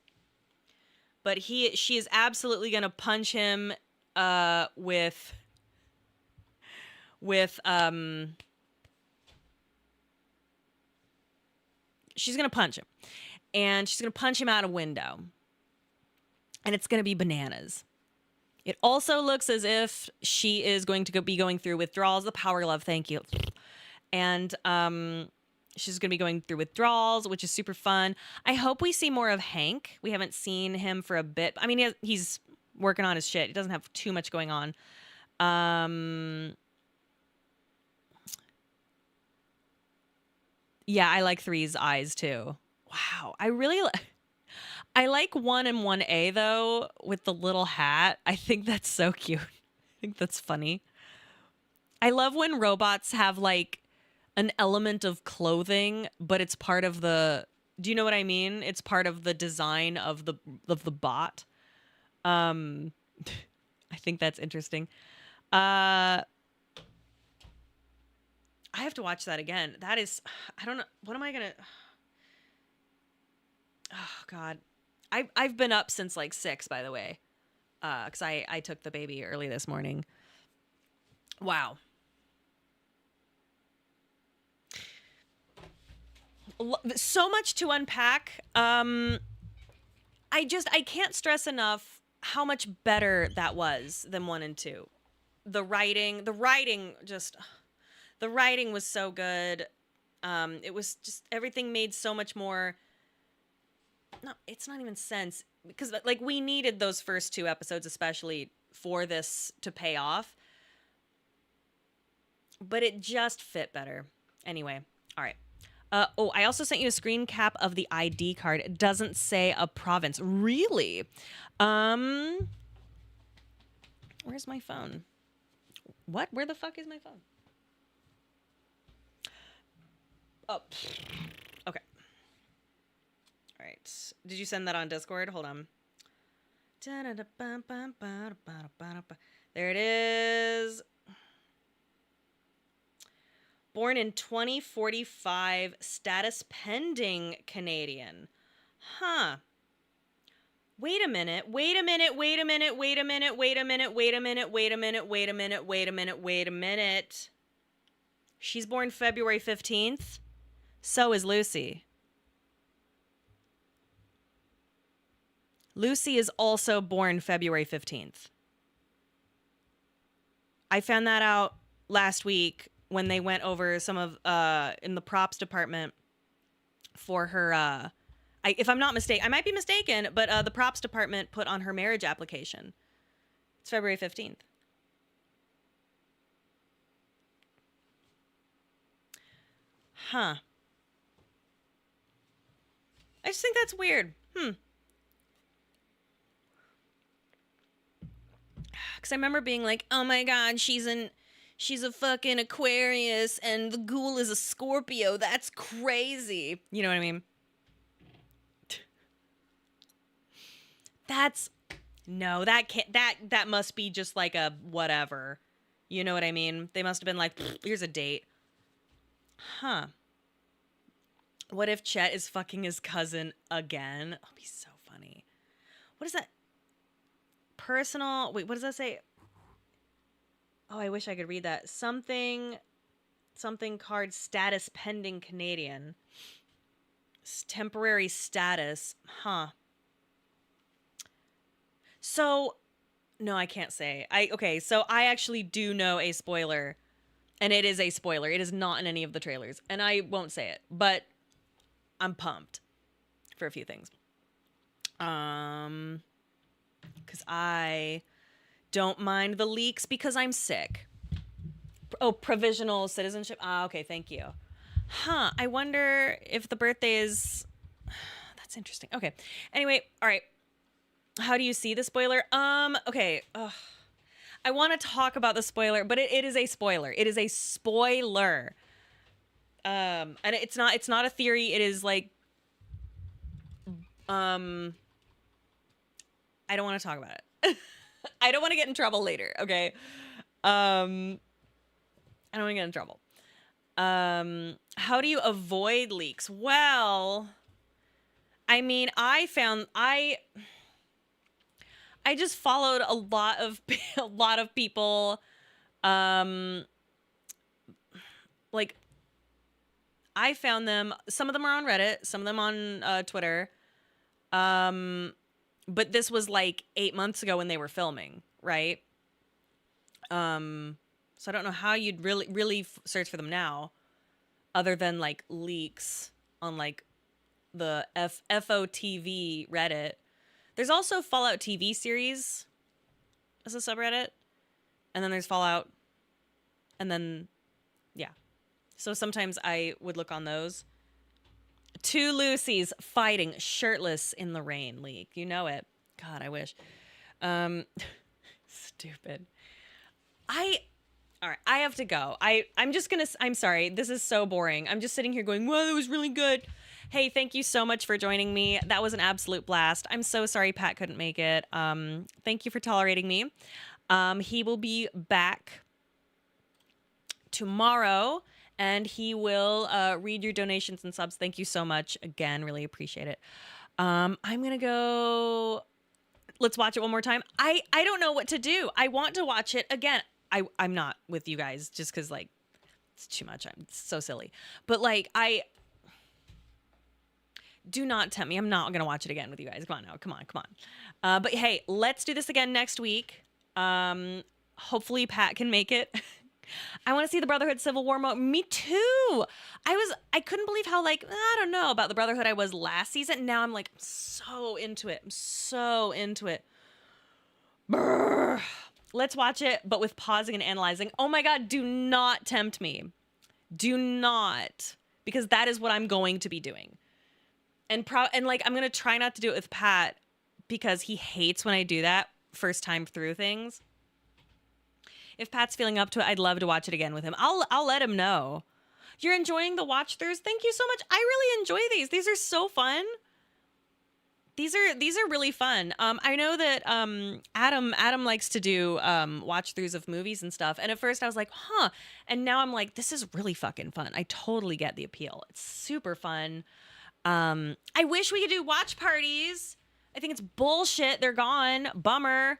But she is absolutely going to punch him with she's going to punch him. And she's going to punch him out a window. And it's going to be bananas. It also looks as if she is going to be going through withdrawals. The power glove, thank you. And she's going to be going through withdrawals, which is super fun. I hope we see more of Hank. We haven't seen him for a bit. I mean, he's working on his shit. He doesn't have too much going on. Yeah, I like 3's eyes too. Wow, I like 1 and 1A though with the little hat. I think that's so cute. I think that's funny. I love when robots have like an element of clothing, but it's part of the. Do you know what I mean? It's part of the design of the bot. I think that's interesting. I have to watch that again. That is, I don't know. What am I gonna? Oh God, I've been up since like 6, by the way, because I took the baby early this morning. Wow. So much to unpack. I can't stress enough how much better that was than 1 and 2. The writing was so good. It was just, everything made so much more. No, it's not even sense, because like we needed those first 2 episodes especially for this to pay off. But it just fit better. Anyway, all right. I also sent you a screen cap of the ID card. It doesn't say a province. Really? Where's my phone? What? Where the fuck is my phone? Oh, okay. All right. Did you send that on Discord? Hold on. There it is. Born in 2045, status pending Canadian. Huh. Wait a minute. She's born February 15th. So is Lucy. Lucy is also born February 15th. I found that out last week when they went over some of in the props department for her if I'm not mistaken, I might be mistaken, but the props department put on her marriage application. It's February 15th. Huh. I just think that's weird. Because I remember being like, oh my God, she's a fucking Aquarius and the ghoul is a Scorpio. That's crazy. You know what I mean? That must be just like a whatever. You know what I mean? They must have been like, here's a date. Huh. What if Chet is fucking his cousin again? That'll be so funny. What is that? Personal. Wait, what does that say? Oh, I wish I could read that. Something card status pending Canadian. Temporary status. Huh. So, no, I can't say. Okay, so I actually do know a spoiler. And it is a spoiler. It is not in any of the trailers. And I won't say it. But I'm pumped for a few things. Because I don't mind the leaks because I'm sick. Oh, provisional citizenship. Okay, thank you. Huh, I wonder if the birthday is... That's interesting. Okay. Anyway, all right. How do you see the spoiler? Okay. I want to talk about the spoiler, but it is a spoiler. It is a spoiler. And it's not a theory. It is like I don't want to talk about it. I don't want to get in trouble later, okay? I don't want to get in trouble. How do you avoid leaks? Well, I mean, I just followed a lot of people, like, I found them, some of them are on Reddit, some of them on Twitter. But this was like 8 months ago when they were filming, right? So I don't know how you'd really search for them now, other than like leaks on like the FOTV Reddit. There's also Fallout TV series as a subreddit, and then there's Fallout, and then yeah. So sometimes I would look on those. Two Lucys fighting shirtless in the rain leak. You know it. God, I wish. Stupid. All right, I have to go. I'm sorry. This is so boring. I'm just sitting here going, "Well, that was really good." Hey, thank you so much for joining me. That was an absolute blast. I'm so sorry Pat couldn't make it. Thank you for tolerating me. He will be back tomorrow, and he will read your donations and subs. Thank you so much. Again, really appreciate it. I'm going to go... Let's watch it one more time. I don't know what to do. I want to watch it again. I'm not with you guys just because, like, it's too much. It's so silly. But, like, do not tempt me. I'm not going to watch it again with you guys. Come on now. Come on. But, hey, let's do this again next week. Hopefully Pat can make it. I want to see the Brotherhood Civil War mode. Me too. I couldn't believe how, like, I don't know about the Brotherhood I was last season. Now I'm like, I'm so into it. I'm so into it. Brr. Let's watch it, but with pausing and analyzing. Oh my God, do not tempt me. Do not. Because that is what I'm going to be doing. And like, I'm going to try not to do it with Pat because he hates when I do that first time through things. If Pat's feeling up to it, I'd love to watch it again with him. I'll let him know. You're enjoying the watch throughs? Thank you so much. I really enjoy these. These are so fun. These are really fun. I know that Adam likes to do watch throughs of movies and stuff. And at first I was like, huh. And now I'm like, this is really fucking fun. I totally get the appeal. It's super fun. I wish we could do watch parties. I think it's bullshit. They're gone. Bummer.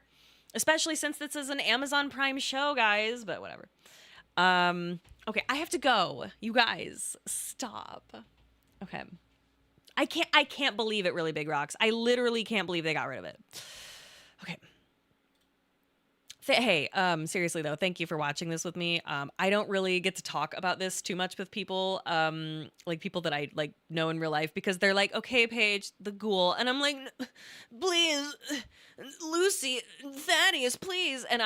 Especially since this is an Amazon Prime show, guys, but whatever. Okay, I have to go. You guys, stop. Okay. I can't believe it, Really Big Rocks. I literally can't believe they got rid of it. Okay. Hey, seriously though, thank you for watching this with me. I don't really get to talk about this too much with people, like people that I like know in real life, because they're like, okay, Paige, the ghoul. And I'm like, please, Lucy, Thaddeus, please. And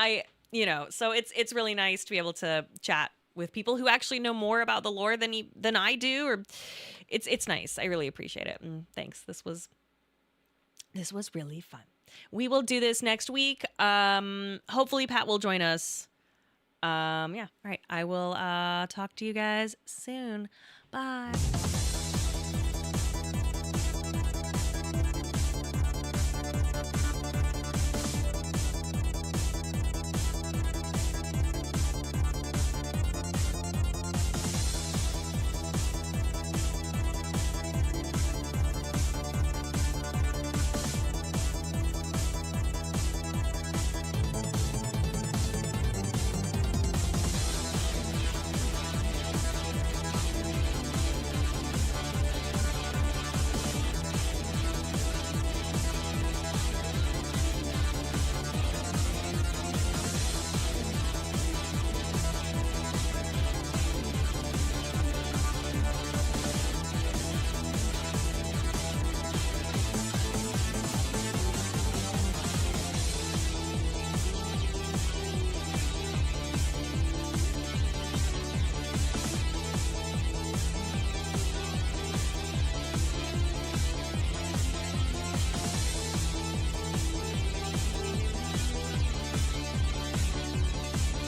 so it's really nice to be able to chat with people who actually know more about the lore than I do, or it's nice. I really appreciate it. And thanks. This was really fun. We will do this next week. Hopefully Pat will join us. Yeah. All right. I will talk to you guys soon. Bye.